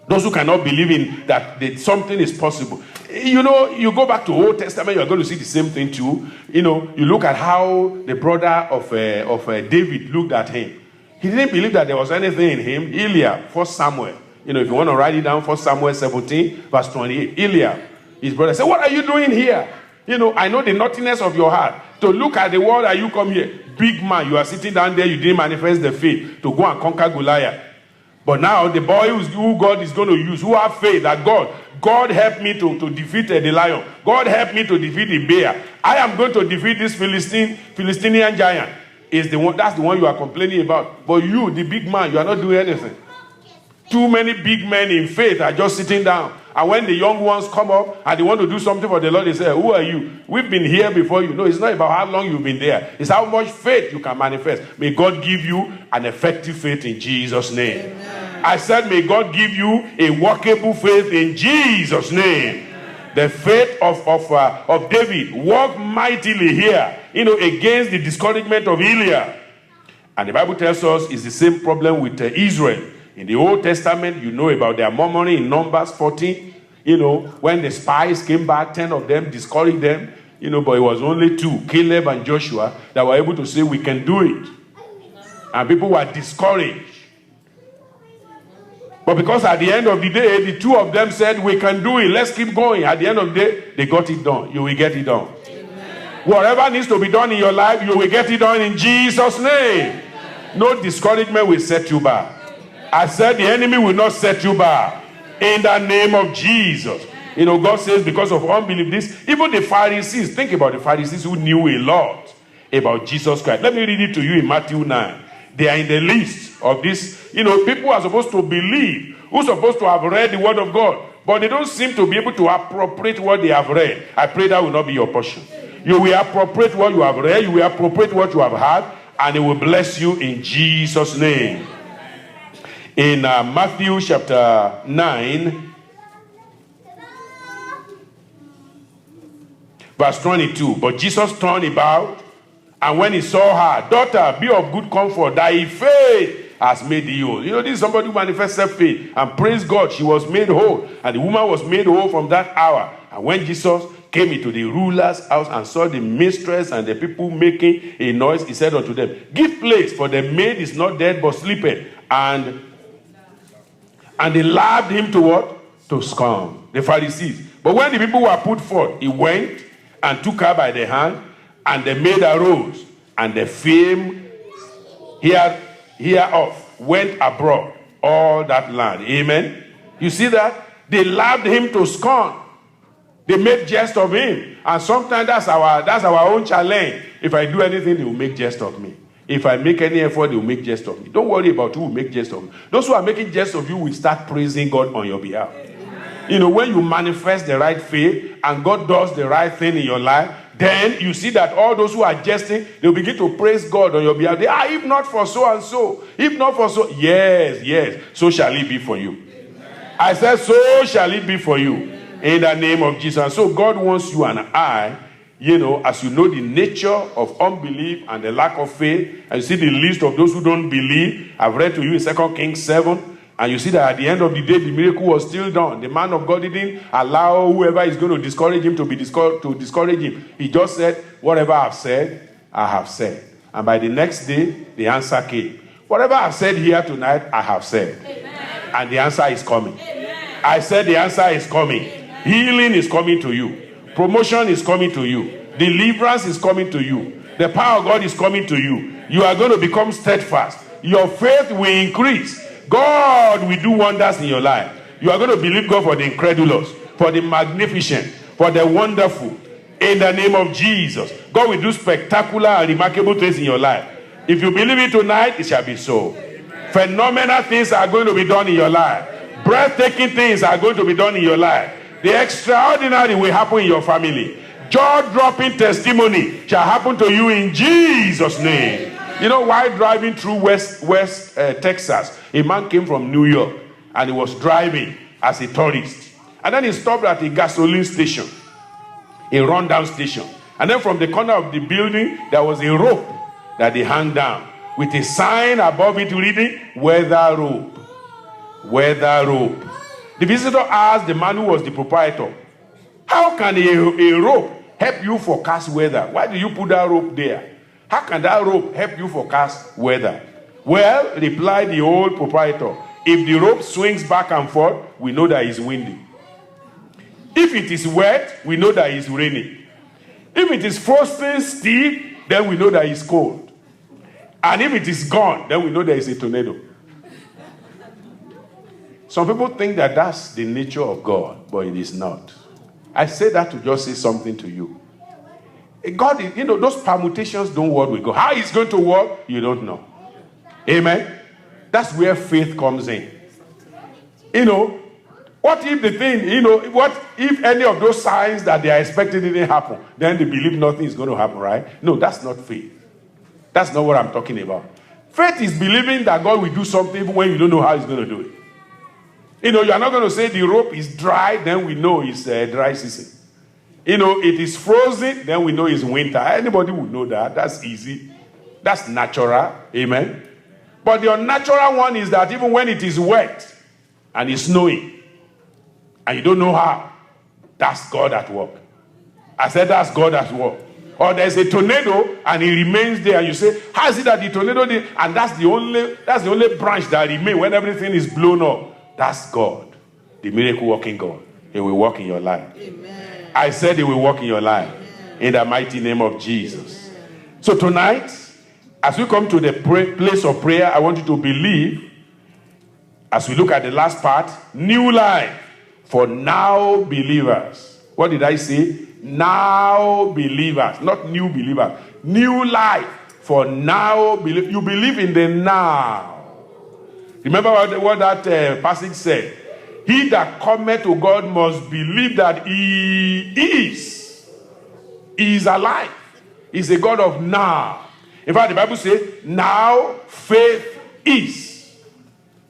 Those who cannot believe in that something is possible. You know, you go back to Old Testament, you are going to see the same thing too. You know, you look at how the brother of David looked at him. He didn't believe that there was anything in him. Eliab, 1 Samuel. You know, if you want to write it down, 1 Samuel 17, verse 28. Eliab, his brother said, what are you doing here? You know, I know the naughtiness of your heart. To look at the world that you come here. Big man, you are sitting down there, you didn't manifest the faith to go and conquer Goliath. But now the boy who God is going to use, who have faith that God helped me to defeat the lion. God helped me to defeat the bear. I am going to defeat this Philistinian giant. That's the one you are complaining about. But you, the big man, you are not doing anything. Too many big men in faith are just sitting down. And when the young ones come up and they want to do something for the Lord, they say, who are you? We've been here before you. No, it's not about how long you've been there. It's how much faith you can manifest. May God give you an effective faith in Jesus' name. Amen. I said, may God give you a workable faith in Jesus' name. Amen. The faith of David worked mightily here, against the discouragement of Eliab. And the Bible tells us it's the same problem with Israel. In the Old Testament, you know about their murmuring in Numbers 14. When the spies came back, 10 of them discouraged them. But it was only 2, Caleb and Joshua, that were able to say, we can do it. And people were discouraged. But because at the end of the day, the two of them said, we can do it, let's keep going. At the end of the day, they got it done. You will get it done. Amen. Whatever needs to be done in your life, you will get it done in Jesus' name. Amen. No discouragement will set you back. I said the enemy will not set you back. In the name of Jesus. You know, God says because of unbelief, even the Pharisees, think about the Pharisees who knew a lot about Jesus Christ. Let me read it to you in Matthew 9. They are in the list of this. You know, people are supposed to believe, who are supposed to have read the word of God, but they don't seem to be able to appropriate what they have read. I pray that will not be your portion. You will appropriate what you have read, you will appropriate what you have heard, and it will bless you in Jesus' name. In Matthew chapter 9, verse 22, but Jesus turned about, and when he saw her, daughter, be of good comfort, thy faith has made thee whole. You know, this is somebody who manifested faith, and praise God, she was made whole, and the woman was made whole from that hour. And when Jesus came into the ruler's house and saw the mistress and the people making a noise, he said unto them, give place, for the maid is not dead but sleepeth. And they laughed him to what? To scorn, the Pharisees. But when the people were put forth, he went and took her by the hand, and the maid arose, and the fame hereof went abroad all that land. Amen. You see that? They laughed him to scorn. They made jest of him. And sometimes that's our own challenge. If I do anything, they will make jest of me. If I make any effort, they will make jest of me. Don't worry about who will make jest of you. Those who are making jest of you will start praising God on your behalf. Amen. You know, when you manifest the right faith and God does the right thing in your life, then you see that all those who are jesting, they'll begin to praise God on your behalf. If not for so and so, if not for so, yes, so shall it be for you. Amen. I said, so shall it be for you. Amen. In the name of Jesus. And so God wants you and I, you know, as you know the nature of unbelief and the lack of faith, and you see the list of those who don't believe. I've read to you in 2 Kings 7. And you see that at the end of the day, the miracle was still done. The man of God didn't allow whoever is going to discourage him to discourage him. He just said, whatever I've said, I have said. And by the next day, the answer came. Whatever I've said here tonight, I have said. Amen. And the answer is coming. Amen. I said the answer is coming. Amen. Healing is coming to you. Promotion is coming to you. Deliverance is coming to you. The power of God is coming to you. You are going to become steadfast. Your faith will increase. God will do wonders in your life. You are going to believe God for the incredulous, for the magnificent, for the wonderful. In the name of Jesus. God will do spectacular and remarkable things in your life. If you believe it tonight, it shall be so. Amen. Phenomenal things are going to be done in your life. Breathtaking things are going to be done in your life. The extraordinary will happen in your family. Jaw-dropping testimony shall happen to you in Jesus' name. You know, while driving through West Texas, a man came from New York and he was driving as a tourist. And then he stopped at a gasoline station, a rundown station. And then from the corner of the building, there was a rope that they hung down with a sign above it reading, weather rope. Weather rope. The visitor asked the man who was the proprietor, how can a rope help you forecast weather? Why do you put that rope there? How can that rope help you forecast weather? Well, replied the old proprietor, if the rope swings back and forth, we know that it's windy. If it is wet, we know that it's raining. If it is frozen still, then we know that it's cold. And if it is gone, then we know there is a tornado. Some people think that that's the nature of God, but it is not. I say that to just say something to you. God, you know, those permutations don't work with God. How it's going to work, you don't know. Amen? That's where faith comes in. You know, what if the thing, you know, what if any of those signs that they are expecting didn't happen? Then they believe nothing is going to happen, right? No, that's not faith. That's not what I'm talking about. Faith is believing that God will do something even when you don't know how he's going to do it. You know, you are not going to say the rope is dry, then we know it's dry season. You know, it is frozen, then we know it's winter. Anybody would know that. That's easy. That's natural. Amen. But the unnatural one is that even when it is wet and it's snowing and you don't know how, that's God at work. I said that's God at work. Or there's a tornado and it remains there. And you say, how is it that the tornado did? And that's the only branch that remains when everything is blown up. That's God, the miracle working God. He will work in your life. Amen. I said He will work in your life. Amen. In the mighty name of Jesus. Amen. So tonight, as we come to the place of prayer, I want you to believe, as we look at the last part, new life for now believers. What did I say? Now believers, not new believers. New life for now believers. You believe in the now. Remember what that passage said? He that cometh to God must believe that He is. He is alive. He's a God of now. In fact, the Bible says, now faith is.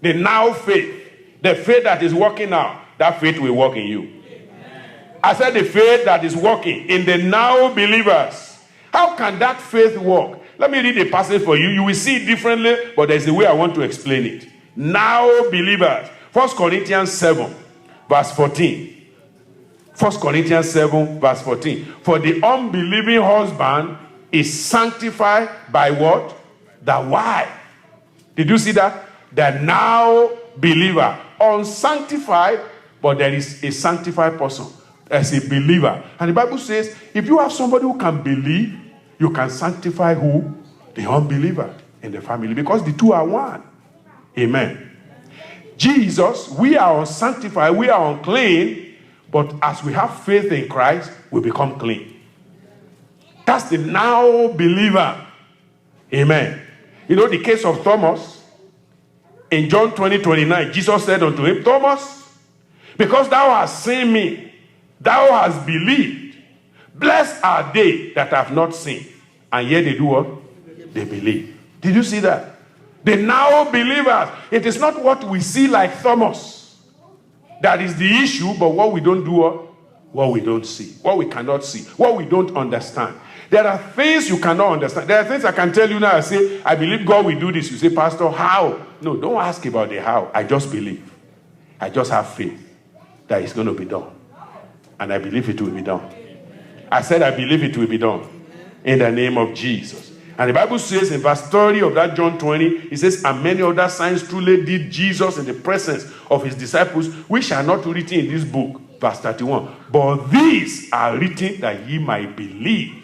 The now faith. The faith that is working now. That faith will work in you. Amen. I said the faith that is working in the now believers. How can that faith work? Let me read a passage for you. You will see it differently, but there's a way I want to explain it. Now believers. 1 Corinthians 7, verse 14. 1 Corinthians 7, verse 14. For the unbelieving husband is sanctified by what? The wife. Did you see that? The now believer. Unsanctified, but there is a sanctified person as a believer. And the Bible says, if you have somebody who can believe, you can sanctify who? The unbeliever in the family. Because the two are one. Amen. Jesus, we are unsanctified, we are unclean, but as we have faith in Christ, we become clean. That's the now believer. Amen. You know the case of Thomas. In John 20:29, Jesus said unto him, Thomas, because thou hast seen me, thou hast believed. Blessed are they that have not seen, and yet they do what? They believe. Did you see that? The now believers. It is not what we see like Thomas that is the issue, but what we don't do, what we don't see, what we cannot see, what we don't understand. There are things you cannot understand. There are things I can tell you now. I say, I believe God will do this. You say, Pastor, how? No, don't ask about the how. I just believe. I just have faith that it's going to be done. And I believe it will be done. I said, I believe it will be done. In the name of Jesus. And the Bible says in verse 30 of that John 20, it says, and many other signs truly did Jesus in the presence of his disciples, which are not written in this book. Verse 31. But these are written that ye might believe.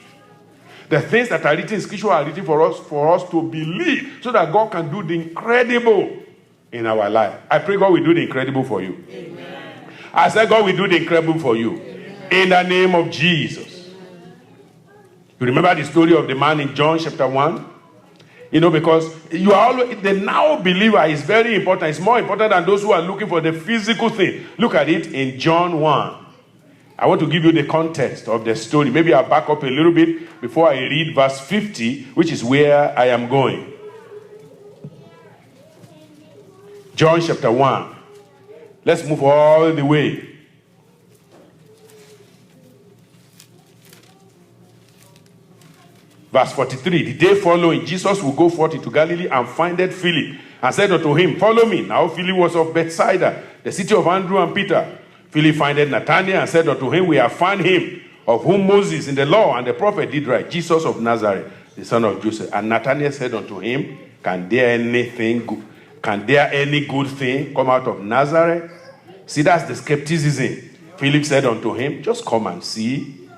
The things that are written in Scripture are written for us to believe, so that God can do the incredible in our life. I pray God will do the incredible for you. Amen. I said God will do the incredible for you. Amen. In the name of Jesus. You remember the story of the man in John chapter 1? You know, because you are always, the now believer is very important. It's more important than those who are looking for the physical thing. Look at it in John 1. I want to give you the context of the story. Maybe I'll back up a little bit before I read verse 50, which is where I am going. John chapter 1. Let's move all the way. Verse 43, the day following, Jesus will go forth into Galilee and findeth Philip, and said unto him, follow me. Now Philip was of Bethsaida, the city of Andrew and Peter. Philip findeth Nathanael, and said unto him, we have found him, of whom Moses in the law and the prophet did write, Jesus of Nazareth, the son of Joseph. And Nathanael said unto him, can there any good thing come out of Nazareth? See, that's the skepticism. Philip said unto him, just come and see.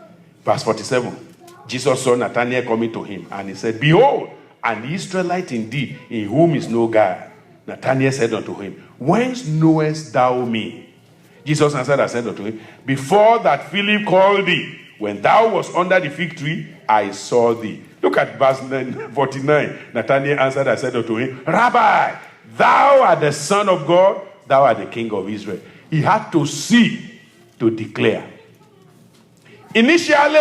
Verse 47. Jesus saw Nathanael coming to him, and he said, behold, an Israelite indeed, in whom is no guile. Nathanael said unto him, whence knowest thou me? Jesus answered and said unto him, before that Philip called thee, when thou wast under the fig tree, I saw thee. Look at verse 49. Nathanael answered and said unto him, Rabbi, thou art the Son of God, thou art the King of Israel. He had to see to declare. Initially,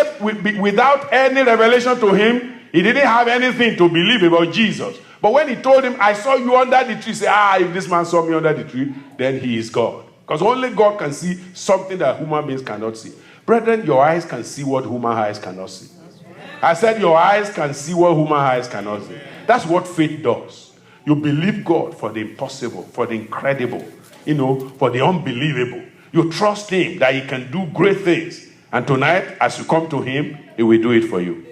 without any revelation to him, he didn't have anything to believe about Jesus. But when he told him, I saw you under the tree, say, if this man saw me under the tree, then he is God. Because only God can see something that human beings cannot see. Brethren, your eyes can see what human eyes cannot see. I said your eyes can see what human eyes cannot see. That's what faith does. You believe God for the impossible, for the incredible, for the unbelievable. You trust him that he can do great things. And tonight, as you come to him, He will do it for you.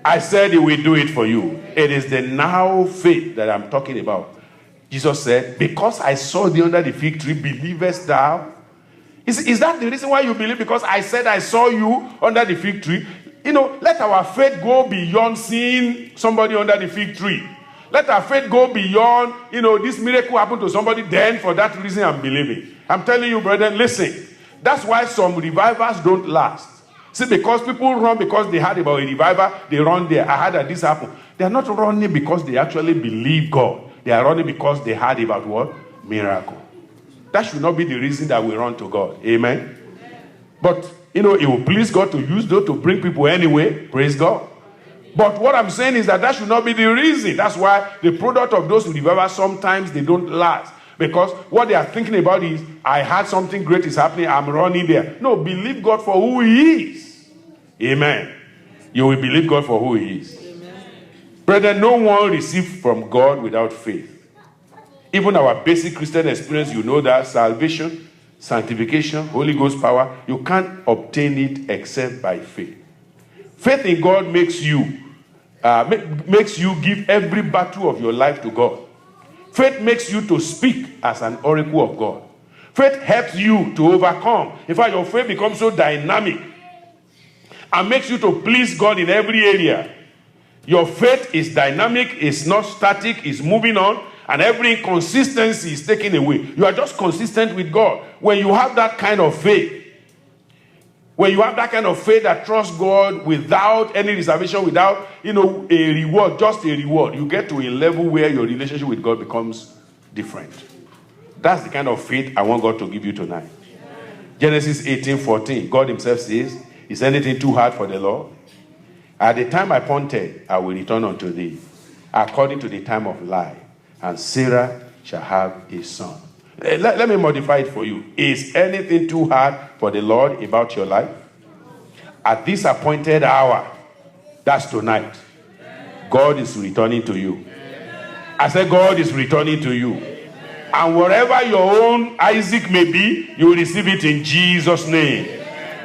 I said He will do it for you. It is the now faith that I'm talking about. Jesus said, because I saw thee under the fig tree, believest thou? Is that the reason why you believe? Because I said I saw you under the fig tree? Let our faith go beyond seeing somebody under the fig tree. Let our faith go beyond, this miracle happened to somebody, then for that reason I'm believing. I'm telling you, brethren, listen. That's why some revivals don't last. See, because people run because they heard about a revival, they run there. I heard that this happened. They are not running because they actually believe God. They are running because they heard about what? Miracle. That should not be the reason that we run to God. Amen? But, it will please God to use those to bring people anyway. Praise God. But what I'm saying is that should not be the reason. That's why the product of those revivals, sometimes they don't last. Because what they are thinking about is, I heard something great is happening, I'm running there. No, believe God for who He is. Amen. You will believe God for who He is. Amen. Brethren, no one received from God without faith. Even our basic Christian experience, that salvation, sanctification, Holy Ghost power, you can't obtain it except by faith. Faith in God makes you give every battle of your life to God. Faith makes you to speak as an oracle of God. Faith helps you to overcome. In fact, your faith becomes so dynamic and makes you to please God in every area. Your faith is dynamic, it's not static, it's moving on, and every inconsistency is taken away. You are just consistent with God. When you have that kind of faith, that trusts God without any reservation, without, a reward, just a reward, you get to a level where your relationship with God becomes different. That's the kind of faith I want God to give you tonight. Genesis 18:14, God Himself says, is anything too hard for the Lord? At the time appointed, I will return unto thee, according to the time of life, and Sarah shall have a son. Let me modify it for you. Is anything too hard for the Lord about your life? At this appointed hour, that's tonight, God is returning to you. I said God is returning to you. And wherever your own Isaac may be, you will receive it in Jesus' name.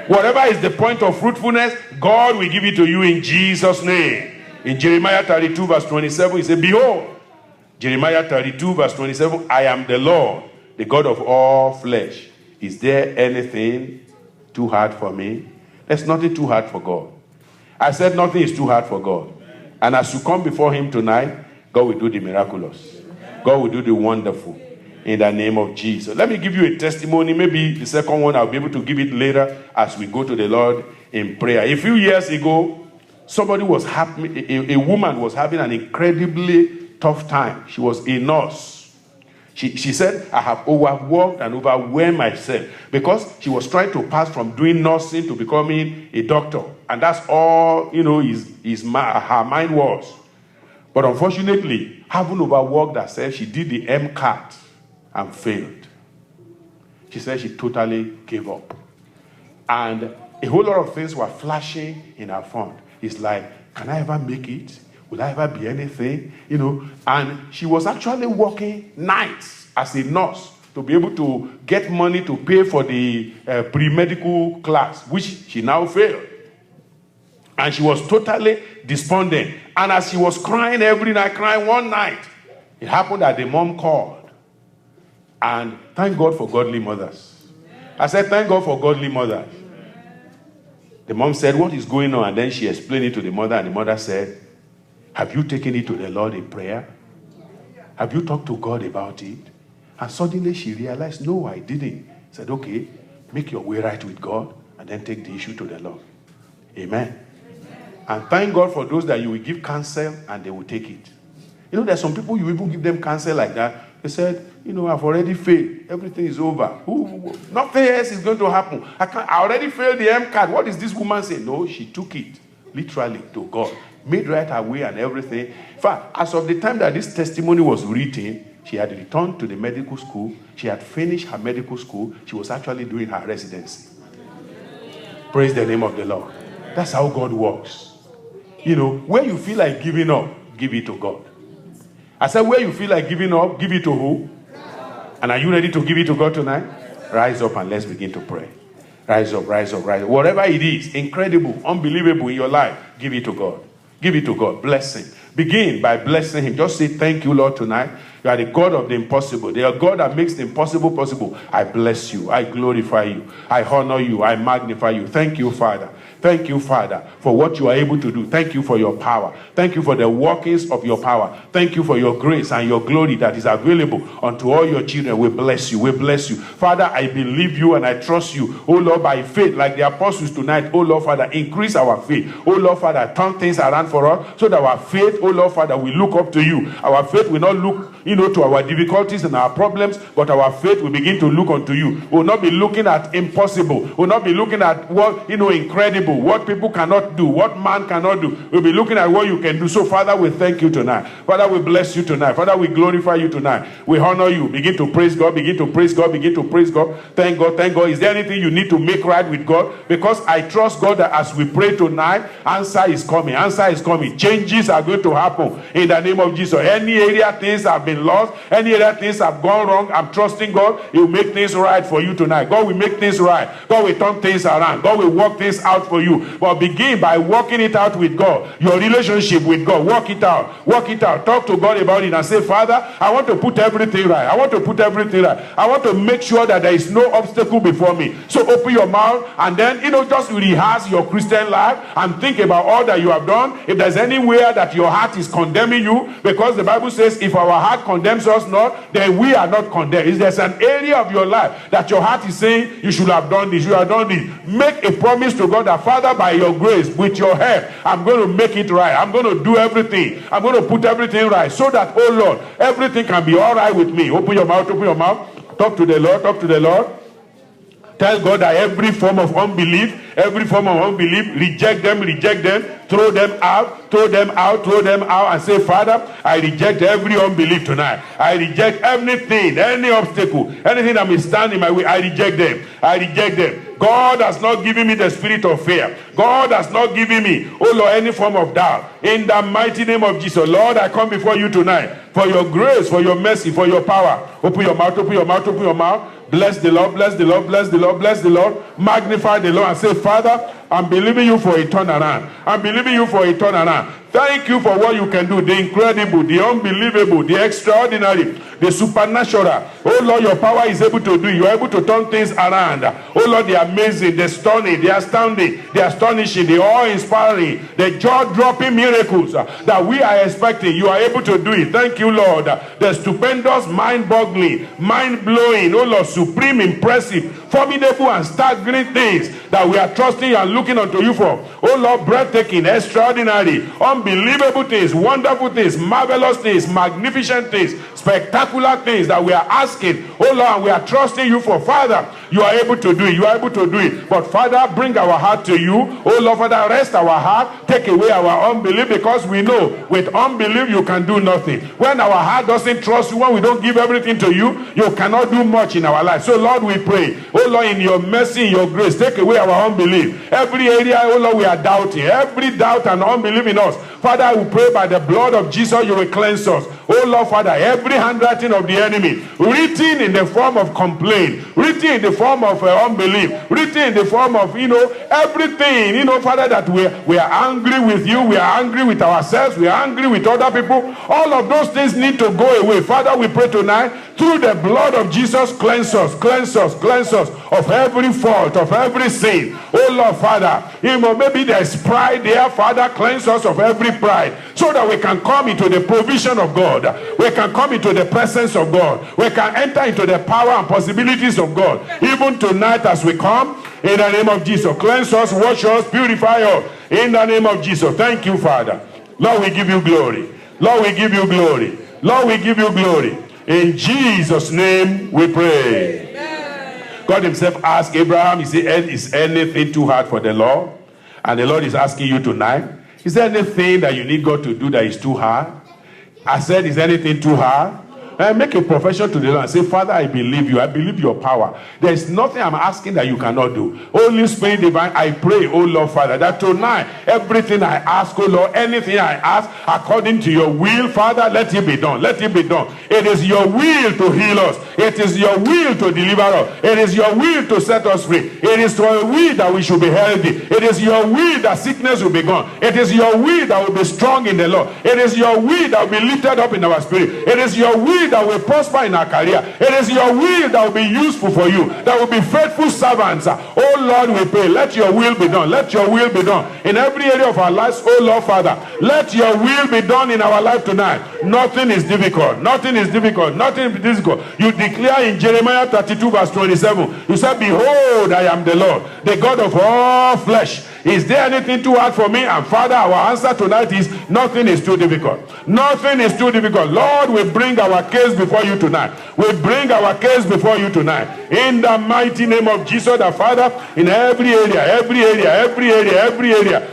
Whatever is the point of fruitfulness, God will give it to you in Jesus' name. In Jeremiah 32 verse 27, He said, behold, Jeremiah 32 verse 27, I am the Lord, the God of all flesh. Is there anything too hard for me? There's nothing too hard for God. I said nothing is too hard for God. And as you come before Him tonight, God will do the miraculous. God will do the wonderful. In the name of Jesus. Let me give you a testimony. Maybe the second one, I'll be able to give it later as we go to the Lord in prayer. A few years ago, a woman was having an incredibly tough time. She was a nurse. She said, I have overworked and overwhelmed myself, because she was trying to pass from doing nursing to becoming a doctor. And that's all, her mind was. But unfortunately, having overworked herself, she did the MCAT and failed. She said she totally gave up. And a whole lot of things were flashing in her front. It's like, can I ever make it? Will I ever be anything? And she was actually working nights as a nurse to be able to get money to pay for the pre-medical class, which she now failed. And she was totally despondent. And as she was crying every night, crying one night, it happened that the mom called. And thank God for godly mothers. I said, thank God for godly mothers. The mom said, what is going on? And then she explained it to the mother, and the mother said, have you taken it to the Lord in prayer? Have you talked to God about it? And suddenly she realized, no, I didn't. Said, okay, make your way right with God, and then take the issue to the Lord. Amen. And thank God for those that you will give counsel and they will take it. There's some people you even give them counsel like that. They said, I've already failed. Everything is over. Nothing else is going to happen. I already failed the MCAT. What is this woman saying? No, she took it literally to God. Made right her way and everything. In fact, as of the time that this testimony was written, she had returned to the medical school. She had finished her medical school. She was actually doing her residency. Praise the name of the Lord. That's how God works. Where you feel like giving up, give it to God. I said, where you feel like giving up, give it to who? And are you ready to give it to God tonight? Rise up and let's begin to pray. Rise up, rise up, rise up. Whatever it is, incredible, unbelievable in your life, give it to God. Give it to God. Bless him. Begin by blessing him. Just say, thank you, Lord, tonight. You are the God of the impossible. The God that makes the impossible possible. I bless you. I glorify you. I honor you. I magnify you. Thank you, Father. Thank you, Father, for what you are able to do. Thank you for your power. Thank you for the workings of your power. Thank you for your grace and your glory that is available unto all your children. We bless you. We bless you. Father, I believe you and I trust you. Oh Lord, by faith, like the apostles tonight, oh Lord, Father, increase our faith. Oh Lord, Father, turn things around for us so that our faith, oh Lord, Father, will look up to you. Our faith will not look, to our difficulties and our problems, but our faith will begin to look unto you. We will not be looking at impossible. We will not be looking at what, incredible, what people cannot do, what man cannot do. We'll be looking at what you can do. So, Father, we thank you tonight. Father, we bless you tonight. Father, we glorify you tonight. We honor you. Begin to praise God. Begin to praise God. Begin to praise God. Thank God. Thank God. Is there anything you need to make right with God? Because I trust God that as we pray tonight, answer is coming. Answer is coming. Changes are going to happen in the name of Jesus. Any area things have been lost, any area things have gone wrong, I'm trusting God. He will make things right for you tonight. God will make things right. God will turn things around. God will work things out for you. But begin by working it out with God. Your relationship with God. Work it out. Work it out. Talk to God about it and say, Father, I want to put everything right. I want to put everything right. I want to make sure that there is no obstacle before me. So open your mouth and then, just rehearse your Christian life and think about all that you have done. If there's anywhere that your heart is condemning you, because the Bible says if our heart condemns us not, then we are not condemned. If there's an area of your life that your heart is saying you should have done this, you have done this, make a promise to God that, Father, by your grace, with your help, I'm going to make it right. I'm going to do everything. I'm going to put everything right so that, oh Lord, everything can be all right with me. Open your mouth, open your mouth. Talk to the Lord, talk to the Lord. Tell God that every form of unbelief, reject them, throw them out, and say, Father, I reject every unbelief tonight. I reject anything, any obstacle, anything that may stand in my way. I reject them. God has not given me the spirit of fear. God has not given me, oh Lord, any form of doubt. In the mighty name of Jesus, Lord, I come before you tonight for your grace, for your mercy, for your power. Open your mouth, open your mouth, open your mouth. Bless the Lord, bless the Lord, bless the Lord, bless the Lord. Magnify the Lord and say, Father, I'm believing you for a turnaround. I'm believing you for a turnaround. Thank you for what you can do, the incredible, the unbelievable, the extraordinary, the supernatural. Oh Lord, your power is able to do. You are able to turn things around. Oh Lord, the amazing, the stunning, the astounding, the astonishing, the awe-inspiring, the jaw-dropping miracles that we are expecting. You are able to do it. Thank you, Lord. The stupendous, mind-boggling, mind-blowing, oh Lord, supreme, impressive, formidable, and staggering things that we are trusting and looking unto you for. Oh Lord, breathtaking, extraordinary, unbelievable things, wonderful things, marvelous things, magnificent things, spectacular things that we are asking, oh Lord, and we are trusting you for. Father, you are able to do it. You are able to do it. But Father, bring our heart to you. Oh Lord, Father, rest our heart. Take away our unbelief, because we know with unbelief you can do nothing. When our heart doesn't trust you, when we don't give everything to you, you cannot do much in our life. So Lord, we pray, oh Lord, in your mercy, in your grace, take away our unbelief. Every area, oh Lord, we are doubting. Every doubt and unbelief in us, Father, I will pray by the blood of Jesus, you will cleanse us. Oh Lord, Father, every handwriting of the enemy, written in the form of complaint, written in the form of unbelief, written in the form of, everything, Father, that we are angry with you, we are angry with ourselves, we are angry with other people. All of those things need to go away. Father, we pray tonight, through the blood of Jesus, cleanse us of every fault, of every sin. Oh Lord, Father, maybe there's pride there. Father, cleanse us of every pride, so that we can come into the provision of God. We can come into the presence of God. We can enter into the power and possibilities of God. Even tonight as we come, in the name of Jesus, cleanse us, wash us, purify us. In the name of Jesus. Thank you, Father. Lord, we give you glory. Lord, we give you glory. Lord, we give you glory. In Jesus' name we pray. Amen. God himself asked Abraham, he said, is anything too hard for the Lord? And the Lord is asking you tonight, is there anything that you need God to do that is too hard? I said, is anything too hard? Make a profession to the Lord and say, Father, I believe you. I believe your power. There is nothing I'm asking that you cannot do. Holy Spirit divine, I pray, oh Lord Father, that tonight, everything I ask, oh Lord, anything I ask, according to your will, Father, let it be done. Let it be done. It is your will to heal us. It is your will to deliver us. It is your will to set us free. It is your will that we should be healthy. It is your will that sickness will be gone. It is your will that will be strong in the Lord. It is your will that will be lifted up in our spirit. It is your will that will prosper in our career. It is your will that will be useful for you, that will be faithful servants. Oh Lord, we pray, let your will be done. Let your will be done in every area of our lives. Oh Lord Father, let your will be done in our life tonight. Nothing is difficult. Nothing is difficult. Nothing is difficult. You declare in Jeremiah 32 verse 27, you said, behold, I am the Lord, the God of all flesh. Is there anything too hard for me? And Father, our answer tonight is nothing is too difficult. Nothing is too difficult. Lord, we bring our case before you tonight. We bring our case before you tonight. In the mighty name of Jesus, the Father, in every area,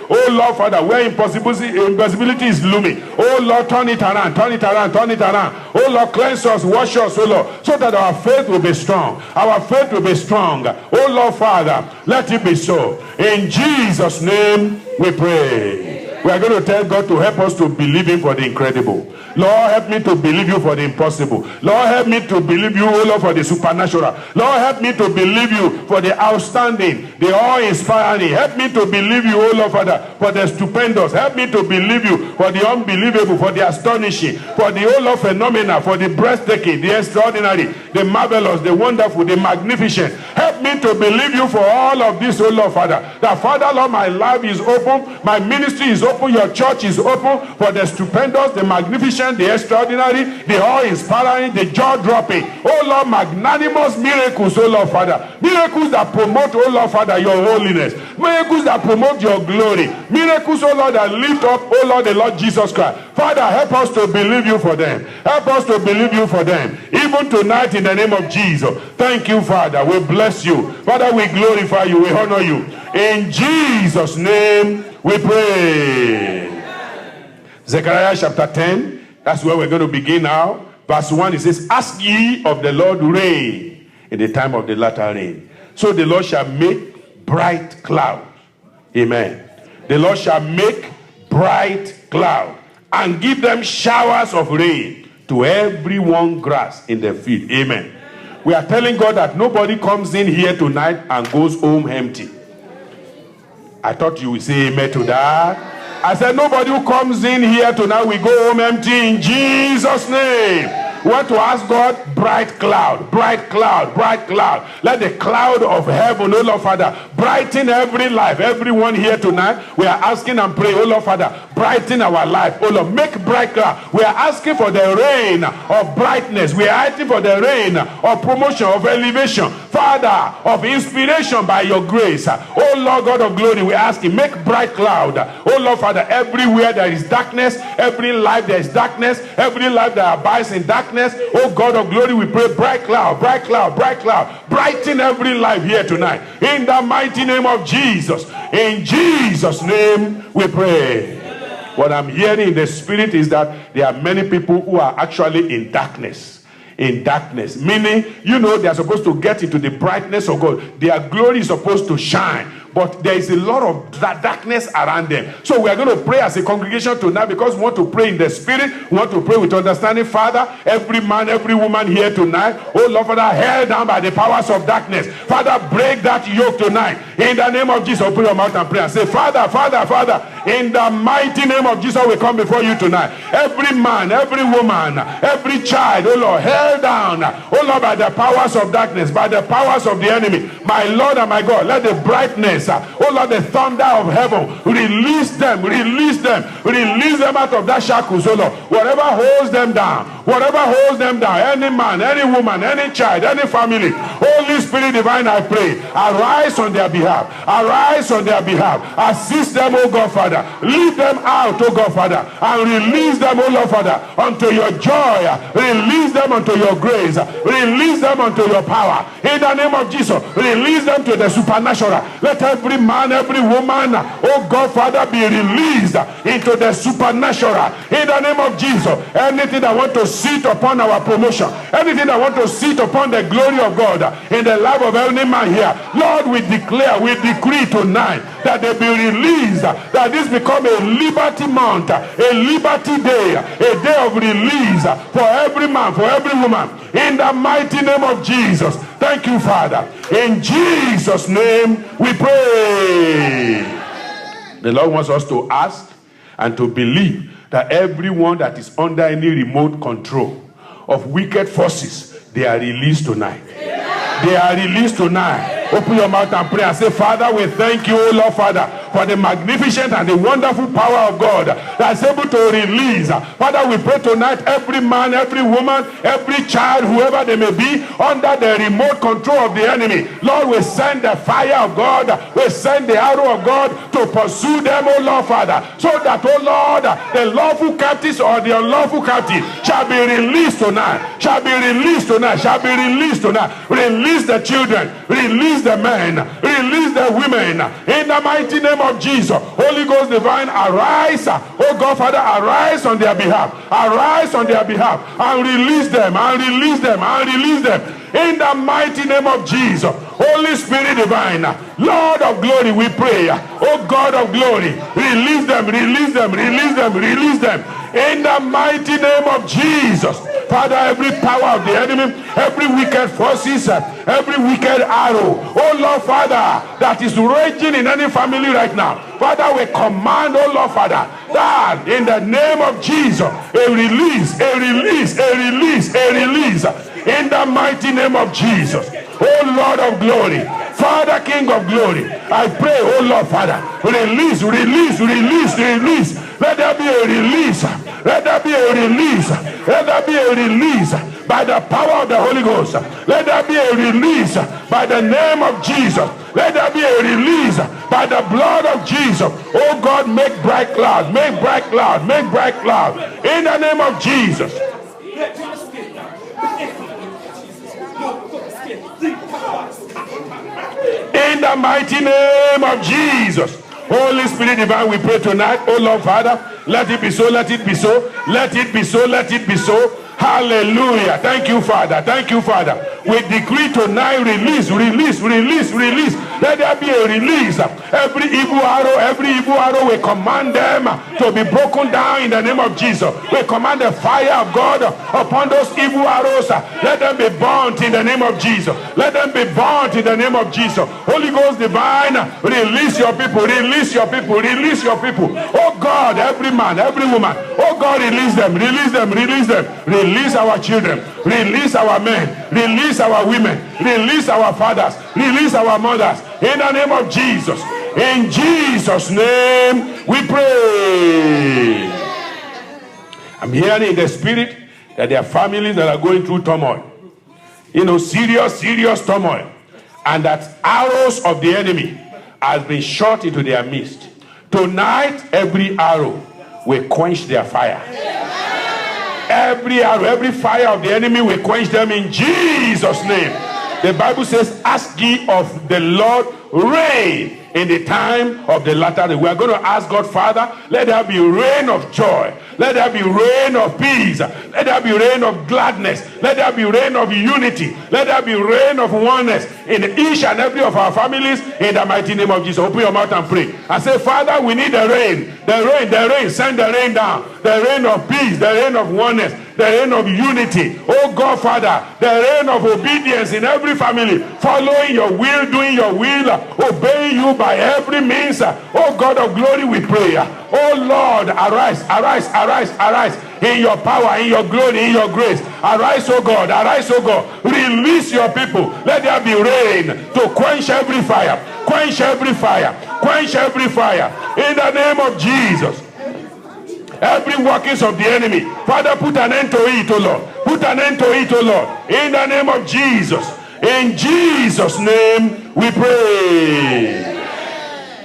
oh Lord, Father, where impossibility is looming, oh Lord, turn it around. Oh Lord, cleanse us, wash us, oh Lord, so that our faith will be strong. Our faith will be strong. Oh Lord, Father, let it be so. In Jesus' name we pray. We are going to tell God to help us to believe him for the incredible. Lord, help me to believe you for the impossible. Lord, help me to believe you, oh Lord, for the supernatural. Lord, help me to believe you for the outstanding, the awe-inspiring. Help me to believe you, oh Lord, Father, for the stupendous. Help me to believe you for the unbelievable, for the astonishing, for the, oh Lord, phenomenal, for the breathtaking, the extraordinary, the marvelous, the wonderful, the magnificent. Help me to believe you for all of this, oh Lord, Father. That, Father, Lord, my life is open, my ministry is open, your church is open for the stupendous, the magnificent, the extraordinary, the awe-inspiring, the jaw-dropping, oh Lord, magnanimous miracles, oh Lord Father, miracles that promote, oh Lord Father, your holiness, miracles that promote your glory, miracles, oh Lord, that lift up, oh Lord, the Lord Jesus Christ. Father, help us to believe you for them. Help us to believe you for them, even tonight, in the name of Jesus. Thank you, Father. We bless you, Father. We glorify you, we honor you. In Jesus' name we pray. Zechariah chapter 10. That's where we're going to begin now. Verse 1, it says, ask ye of the Lord rain in the time of the latter rain. So the Lord shall make bright clouds. Amen. The Lord shall make bright clouds and give them showers of rain to every one grass in the field. Amen. We are telling God that nobody comes in here tonight and goes home empty. I thought you would say amen to that. I said, nobody who comes in here tonight will go home empty in Jesus' name. We want to ask God, bright cloud, bright cloud, bright cloud. Let the cloud of heaven, oh Lord Father, brighten every life, everyone here tonight. We are asking and praying, oh Lord Father, brighten our life. Oh Lord, make bright cloud. We are asking for the rain of brightness. We are asking for the rain of promotion, of elevation. Father, of inspiration by your grace. Oh Lord God of glory, we ask you, make bright cloud. Oh Lord Father, everywhere there is darkness, every life there is darkness, every life that abides in darkness. Oh God of glory, we pray, bright cloud, bright cloud, bright cloud. Brighten every life here tonight. In the mighty name of Jesus. In Jesus' name we pray. What I'm hearing in the spirit is that there are many people who are actually in darkness. In darkness, meaning, you know, they are supposed to get into the brightness of God. Their glory is supposed to shine, but there is a lot of darkness around them. So we are going to pray as a congregation tonight, because we want to pray in the spirit. We want to pray with understanding. Father, every man, every woman here tonight, oh Lord Father, held down by the powers of darkness, Father, break that yoke tonight. In the name of Jesus, open your mouth and pray and say, Father, Father, Father, in the mighty name of Jesus, we come before you tonight. Every man, every woman, every child, oh Lord, held down, oh Lord, by the powers of darkness, by the powers of the enemy. My Lord and my God, let the brightness, oh Lord, the thunder of heaven, release them out of that shackles, oh Lord. Whatever holds them down, any man, any woman, any child, any family, Holy Spirit divine, I pray, arise on their behalf, assist them, oh God Father, lead them out, oh God Father, and release them, oh Lord Father, unto your joy, release them unto your grace, release them unto your power, in the name of Jesus, release them to the supernatural. Let every man man, every woman, oh God, Father, be released into the supernatural. In the name of Jesus, anything that want to sit upon our promotion, anything that want to sit upon the glory of God in the life of any man here, Lord, we declare, we decree tonight that they be released, that this become a liberty month, a liberty day, a day of release for every man, for every woman, in the mighty name of Jesus. Thank you, Father. In Jesus' name we pray. The Lord wants us to ask and to believe that everyone that is under any remote control of wicked forces, they are released tonight. They are released tonight. Open your mouth and pray and say, Father, we thank you, O Lord Father, for the magnificent and the wonderful power of God that is able to release. Father, we pray tonight, every man, every woman, every child, whoever they may be, under the remote control of the enemy. Lord, we send the fire of God, we send the arrow of God to pursue them, O Lord Father, so that, O Lord, the lawful captives or the unlawful captives shall be released tonight, shall be released tonight, shall be released tonight. Release the children, release the men, release the women, in the mighty name of Jesus. Holy Ghost divine, arise, oh God Father, arise on their behalf, arise on their behalf, and release them, and release them, and release them, in the mighty name of Jesus. Holy Spirit divine, Lord of glory, we pray, oh God of glory, release them, release them, release them, release them, in the mighty name of Jesus. Father, every power of the enemy, every wicked forces, every wicked arrow, oh Lord Father, that is raging in any family right now, Father, we command, oh Lord Father, that in the name of Jesus, a release, a release, a release, a release, in the mighty name of Jesus. Oh Lord of glory, Father, King of glory, I pray, oh Lord Father, release, release, release, release. Let there be a release. Let there be a release. Let there be a release by the power of the Holy Ghost. Let there be a release by the name of Jesus. Let there be a release by the blood of Jesus. Oh God, make bright clouds, make bright clouds, make bright clouds, in the name of Jesus. In the mighty name of Jesus. Holy Spirit divine, we pray tonight, oh Lord Father, let it be so, let it be so, let it be so, let it be so. Hallelujah. Thank you, Father. Thank you, Father. We decree tonight, release, release, release, release. Let there be a release. Every evil arrow, we command them to be broken down in the name of Jesus. We command the fire of God upon those evil arrows. Let them be burnt in the name of Jesus. Let them be burnt in the name of Jesus. Holy Ghost divine, release your people, release your people, release your people. Oh God, every man, every woman, oh God, release them, release them, release them. Release our children, release our men, release our women, release our fathers, release our mothers, in the name of Jesus. In Jesus' name we pray. I'm hearing in the spirit that there are families that are going through turmoil, serious turmoil, and that arrows of the enemy has been shot into their midst. Tonight, every arrow will quench their fire. Every arrow, every fire of the enemy will quench them in Jesus' name. The Bible says, ask ye of the Lord rain in the time of the latter day. We are going to ask God, Father, let there be rain of joy. Let there be rain of peace. Let there be rain of gladness. Let there be rain of unity. Let there be rain of oneness in each and every of our families, in the mighty name of Jesus. Open your mouth and pray. And say, Father, we need the rain. The rain, the rain. Send the rain down. The rain of peace. The rain of oneness. The reign of unity. Oh God, Father, the reign of obedience in every family, following your will, doing your will, obeying you by every means. Oh God of glory, we pray. Oh Lord, arise, arise, arise, arise in your power, in your glory, in your grace. Arise, oh God, arise, oh God. Release your people. Let there be rain to quench every fire, quench every fire, quench every fire. In the name of Jesus. Every workings of the enemy, Father, put an end to it, oh Lord. Put an end to it, oh Lord. In the name of Jesus. In Jesus' name we pray.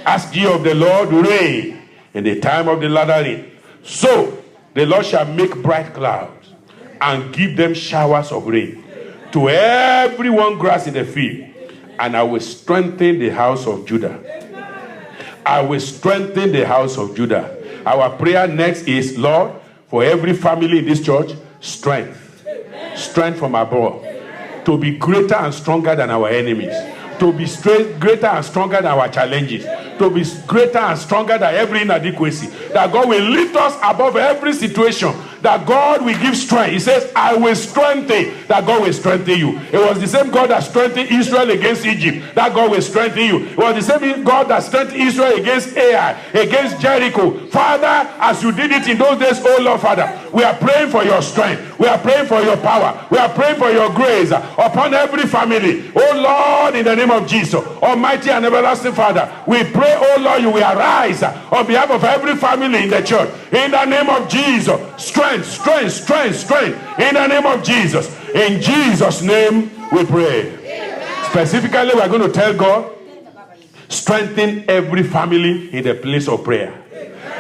Ask ye of the Lord rain in the time of the latter rain. So the Lord shall make bright clouds and give them showers of rain to everyone grass in the field. And I will strengthen the house of Judah I will strengthen the house of Judah. Our prayer next is, Lord, for every family in this church, strength. Strength from above. To be greater and stronger than our enemies. To be greater and stronger than our challenges. To be greater and stronger than every inadequacy. That God will lift us above every situation. That God will give strength. He says, I will strengthen. That God will strengthen you. It was the same God that strengthened Israel against Egypt. That God will strengthen you. It was the same God that strengthened Israel against Ai, against Jericho. Father, as you did it in those days, oh Lord, Father, we are praying for your strength. We are praying for your power. We are praying for your grace upon every family. Oh Lord, in the name of Jesus, Almighty and everlasting Father, we pray, oh Lord, you will arise on behalf of every family in the church. In the name of Jesus, strength. In the name of Jesus. In Jesus' name we pray. Specifically, we are going to tell God, strengthen every family in the place of prayer.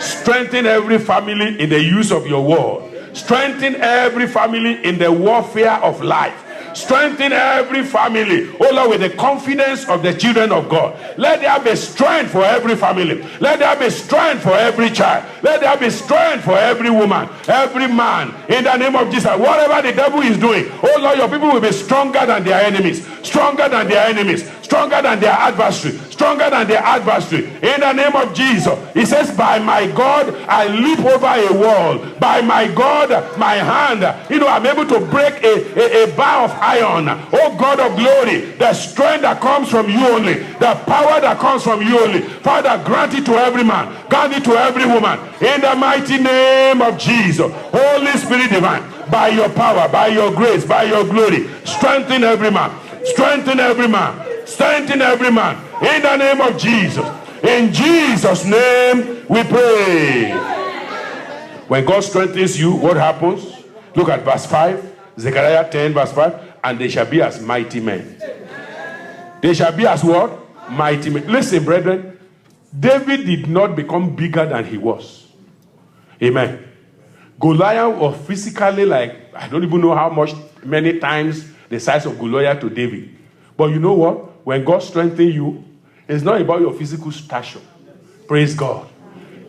Strengthen every family in the use of your word. Strengthen every family in the warfare of life. Strengthen every family, oh Lord, with the confidence of the children of God. Let there be strength for every family. Let there be strength for every child. Let there be strength for every woman, every man. In the name of Jesus, whatever the devil is doing, oh Lord, your people will be stronger than their enemies. Stronger than their enemies. Stronger than their adversary. Stronger than their adversary. In the name of Jesus, he says, by my God, I leap over a wall. By my God, my hand, I'm able to break a bar of iron. Oh God of glory, the strength that comes from you only, the power that comes from you only. Father, grant it to every man, grant it to every woman. In the mighty name of Jesus, Holy Spirit divine, by your power, by your grace, by your glory, strengthen every man. Strengthen every man. Strengthen every man. In the name of Jesus. In Jesus' name we pray. When God strengthens you, what happens? Look at verse 5. Zechariah 10 verse 5. And they shall be as mighty men. They shall be as what? Mighty men. Listen, brethren. David did not become bigger than he was. Amen. Goliath was physically like, I don't even know how much, many times the size of Goliath to David. But you know what? When God strengthens you, it's not about your physical stature. Praise God.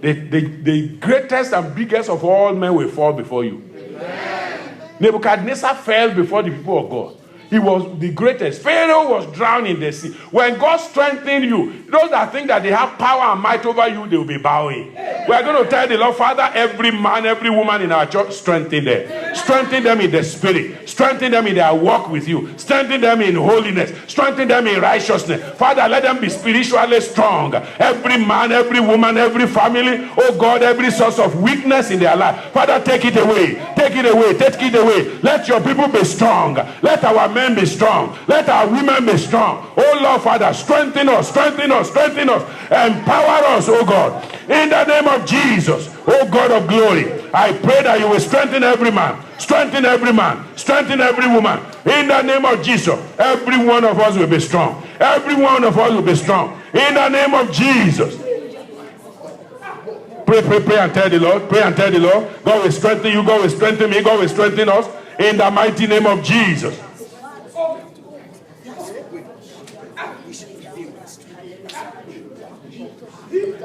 The greatest and biggest of all men will fall before you. Amen. Nebuchadnezzar fell before the people of God. He was the greatest. Pharaoh was drowned in the sea. When God strengthens you, those that think that they have power and might over you, they will be bowing. We are going to tell the Lord, Father, every man, every woman in our church, strengthen them. Strengthen them in the spirit. Strengthen them in their walk with you. Strengthen them in holiness. Strengthen them in righteousness. Father, let them be spiritually strong. Every man, every woman, every family, oh God, every source of weakness in their life. Father, take it away. Take it away. Take it away. Let your people be strong. Let our men be strong. Let our women be strong. Oh Lord, Father, strengthen us, strengthen us, strengthen us. Empower us, oh God. In the name of Jesus, oh God of glory, I pray that you will strengthen every man. Strengthen every man. Strengthen every woman. In the name of Jesus, every one of us will be strong. Every one of us will be strong. In the name of Jesus. Pray and tell the Lord. Pray and tell the Lord. God will strengthen you. God will strengthen me. God will strengthen us. In the mighty name of Jesus.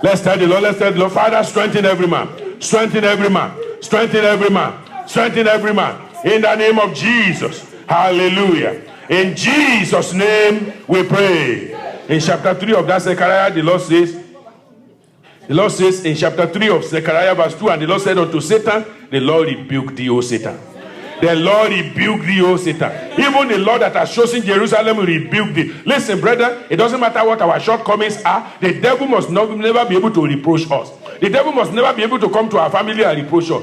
Let's tell the Lord. Let's tell the Lord. Father, strengthen every man. Strengthen every man. Strengthen every man. Strengthen every man. In the name of Jesus. Hallelujah. In Jesus' name we pray. In chapter 3 of that Zechariah, the Lord says in chapter 3 of Zechariah verse 2, and the Lord said unto Satan, the Lord rebuked thee, O Satan. The Lord rebuked thee, O Satan. Even the Lord that has chosen Jerusalem will rebuke thee. Listen, brother, it doesn't matter what our shortcomings are. The devil must never be able to reproach us. The devil must never be able to come to our family and reproach us.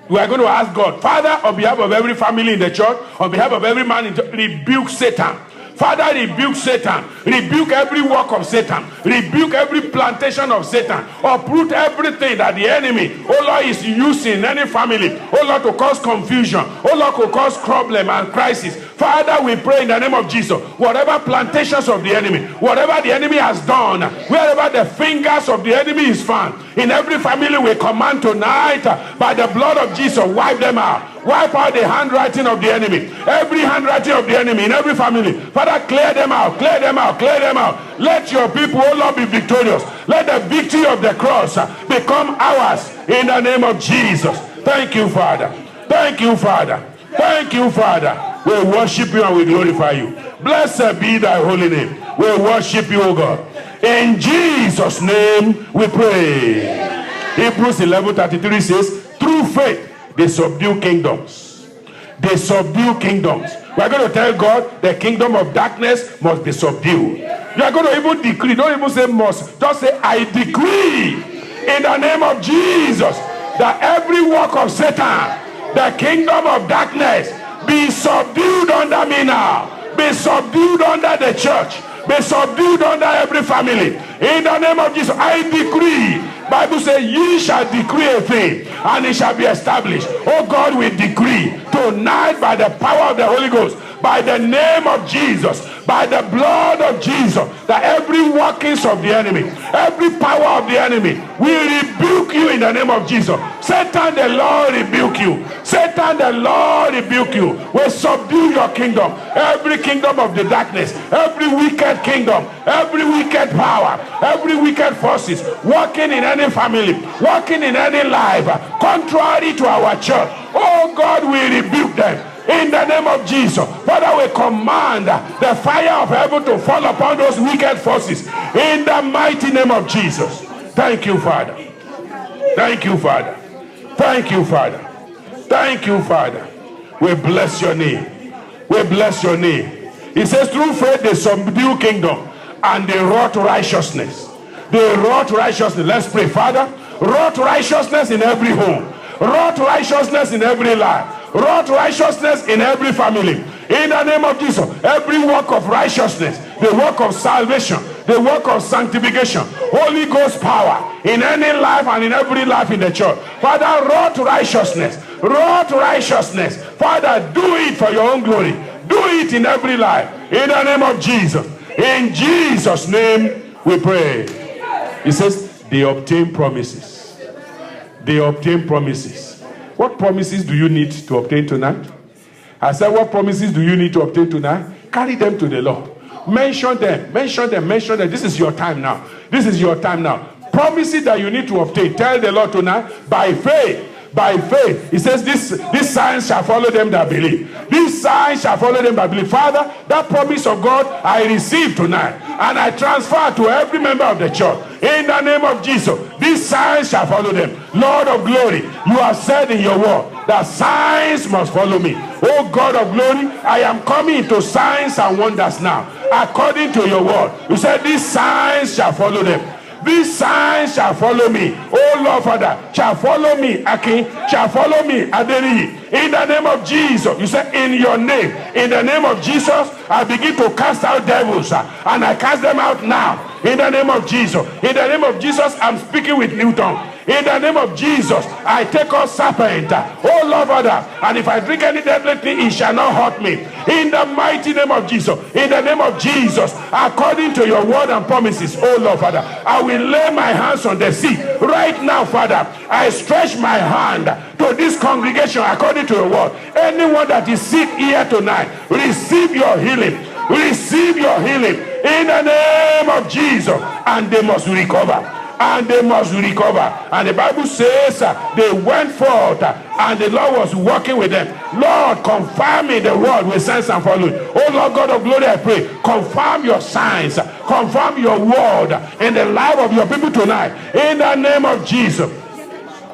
We are going to ask God, Father, on behalf of every family in the church, on behalf of every man, rebuke Satan. Father, rebuke Satan. Rebuke every work of Satan. Rebuke every plantation of Satan. Uproot everything that the enemy, oh Lord, is using in any family, oh Lord, to cause confusion, oh Lord, to cause problem and crisis. Father, we pray in the name of Jesus, whatever plantations of the enemy, whatever the enemy has done, wherever the fingers of the enemy is found, in every family we command tonight, by the blood of Jesus, wipe them out. Wipe out the handwriting of the enemy. Every handwriting of the enemy in every family. Father, clear them out, clear them out, clear them out. Let your people, oh Lord, be victorious. Let the victory of the cross become ours in the name of Jesus. Thank you, Father. Thank you, Father. Thank you, Father. We worship you and we glorify you. Blessed be thy holy name. We worship you, O God. In Jesus' name we pray. Hebrews 11:33 says, through faith they subdue kingdoms. They subdue kingdoms. We are going to tell God the kingdom of darkness must be subdued. You are going to even decree. Don't even say must. Just say, I decree in the name of Jesus that every work of Satan, the kingdom of darkness, be subdued under me now. Be subdued under the church. Be subdued under every family. In the name of Jesus, I decree. Bible says, ye shall decree a thing, and it shall be established. Oh God, we decree tonight by the power of the Holy Ghost, by the name of Jesus, by the blood of Jesus, that every workings of the enemy, every power of the enemy, we rebuke you in the name of Jesus. Satan, the Lord rebuke you. Satan, the Lord rebuke you. We subdue your kingdom, every kingdom of the darkness, every wicked kingdom, every wicked power, every wicked forces working in any family, working in any life, contrary to our church. Oh God, we rebuke them. In the name of Jesus, Father, we command the fire of heaven to fall upon those wicked forces. In the mighty name of Jesus. Thank you, Father. Thank you, Father. Thank you, Father. Thank you, Father. We bless your name. We bless your name. It says, through faith they subdue kingdom and they wrought righteousness. They wrought righteousness. Let's pray. Father, wrought righteousness in every home. Wrought righteousness in every life. Wrought righteousness in every family. In the name of Jesus, every work of righteousness, the work of salvation, the work of sanctification, Holy Ghost power in any life and in every life in the church. Father, wrought righteousness. Wrought righteousness. Father, do it for your own glory. Do it in every life. In the name of Jesus. In Jesus' name we pray. It says, they obtain promises. They obtain promises. What promises do you need to obtain tonight? I said, what promises do you need to obtain tonight? Carry them to the Lord. Mention them. Mention them. Mention them. This is your time now. This is your time now. Promises that you need to obtain. Tell the Lord tonight, by faith. By faith. He says, this signs shall follow them that believe. These signs shall follow them that believe. Father, that promise of God I receive tonight, and I transfer to every member of the church. In the name of Jesus, these signs shall follow them. Lord of glory, you have said in your word that signs must follow me. Oh God of glory, I am coming into signs and wonders now. According to your word, you said these signs shall follow them. These signs shall follow me. Oh Lord Father, shall follow me. Akin, shall follow me. Aderi. In the name of Jesus. You say, in your name. In the name of Jesus, I begin to cast out devils. And I cast them out now. In the name of Jesus. In the name of Jesus, I'm speaking with new tongue. In the name of Jesus, I take up serpent. Oh Lord Father, and if I drink any deadly thing, it shall not hurt me. In the mighty name of Jesus. In the name of Jesus, according to your word and promises, oh Lord Father, I will lay my hands on the sick. Right now, Father, I stretch my hand to this congregation according to your word. Anyone that is sick here tonight, receive your healing. Receive your healing in the name of Jesus, and they must recover. And they must recover. And the Bible says they went forth and the Lord was working with them. Lord, confirm in the word with signs and following. Oh Lord God of glory, I pray, confirm your signs, confirm your word in the life of your people tonight. In the name of Jesus,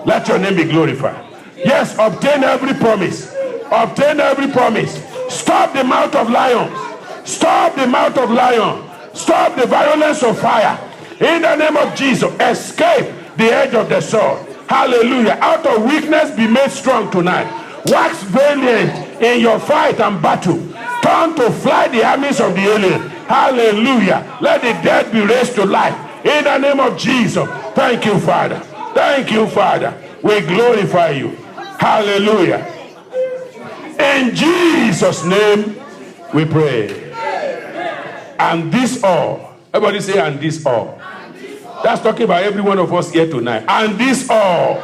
let your name be glorified. Yes, obtain every promise. Obtain every promise. Stop the mouth of lions. Stop the mouth of lion. Stop the violence of fire. In the name of Jesus, escape the edge of the sword. Hallelujah. Out of weakness, be made strong tonight. Wax valiant in your fight and battle. Turn to fly the armies of the alien. Hallelujah. Let the dead be raised to life. In the name of Jesus. Thank you, Father. Thank you, Father. We glorify you. Hallelujah. In Jesus' name we pray. And this all. Everybody say, and this all. That's talking about every one of us here tonight. And this all.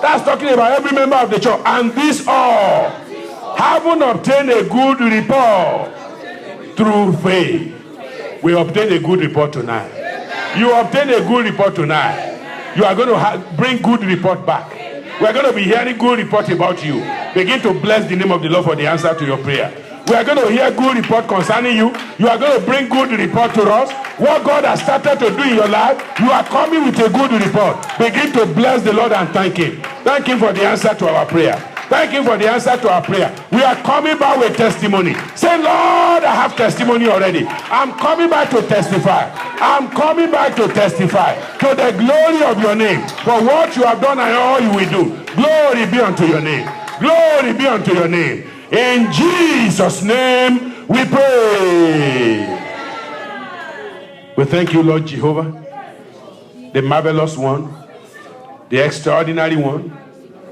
That's talking about every member of the church. And this all. Having obtained a good report through faith. We obtain a good report tonight. You obtain a good report tonight. You are going to bring good report back. We are going to be hearing good report about you. Begin to bless the name of the Lord for the answer to your prayer. We are going to hear good report concerning you. You are going to bring good report to us. What God has started to do in your life, you are coming with a good report. Begin to bless the Lord and thank Him. Thank Him for the answer to our prayer. Thank Him for the answer to our prayer. We are coming back with testimony. Say, Lord, I have testimony already. I'm coming back to testify. I'm coming back to testify to the glory of your name for what you have done and all you will do. Glory be unto your name. Glory be unto your name. In Jesus' name we pray. We thank you, Lord Jehovah, the marvelous one, the extraordinary one,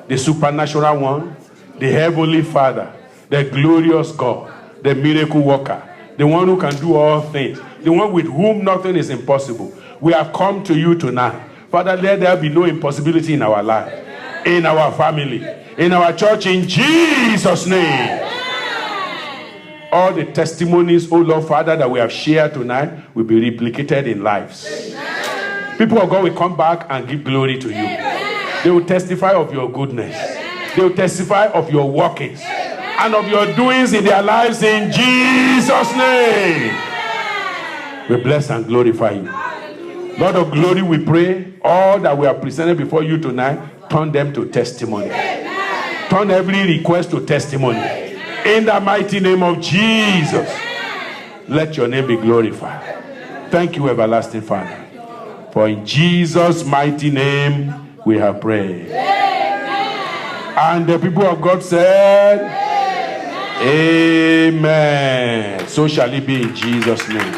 the supernatural one, the heavenly Father, the glorious God, the miracle worker, the one who can do all things, the one with whom nothing is impossible. We have come to you tonight. Father, let there be no impossibility in our life, in our family, in our church, in Jesus' name. All the testimonies, oh Lord Father, that we have shared tonight will be replicated in lives. People of God will come back and give glory to you. They will testify of your goodness. They will testify of your workings and of your doings in their lives in Jesus' name. We bless and glorify you. Lord of glory, we pray all that we have presented before you tonight, turn them to testimony. Turn every request to testimony. In the mighty name of Jesus, let your name be glorified. Thank you, everlasting Father. For in Jesus' mighty name we have prayed. Amen. And the people of God said, Amen. Amen. So shall it be in Jesus' name.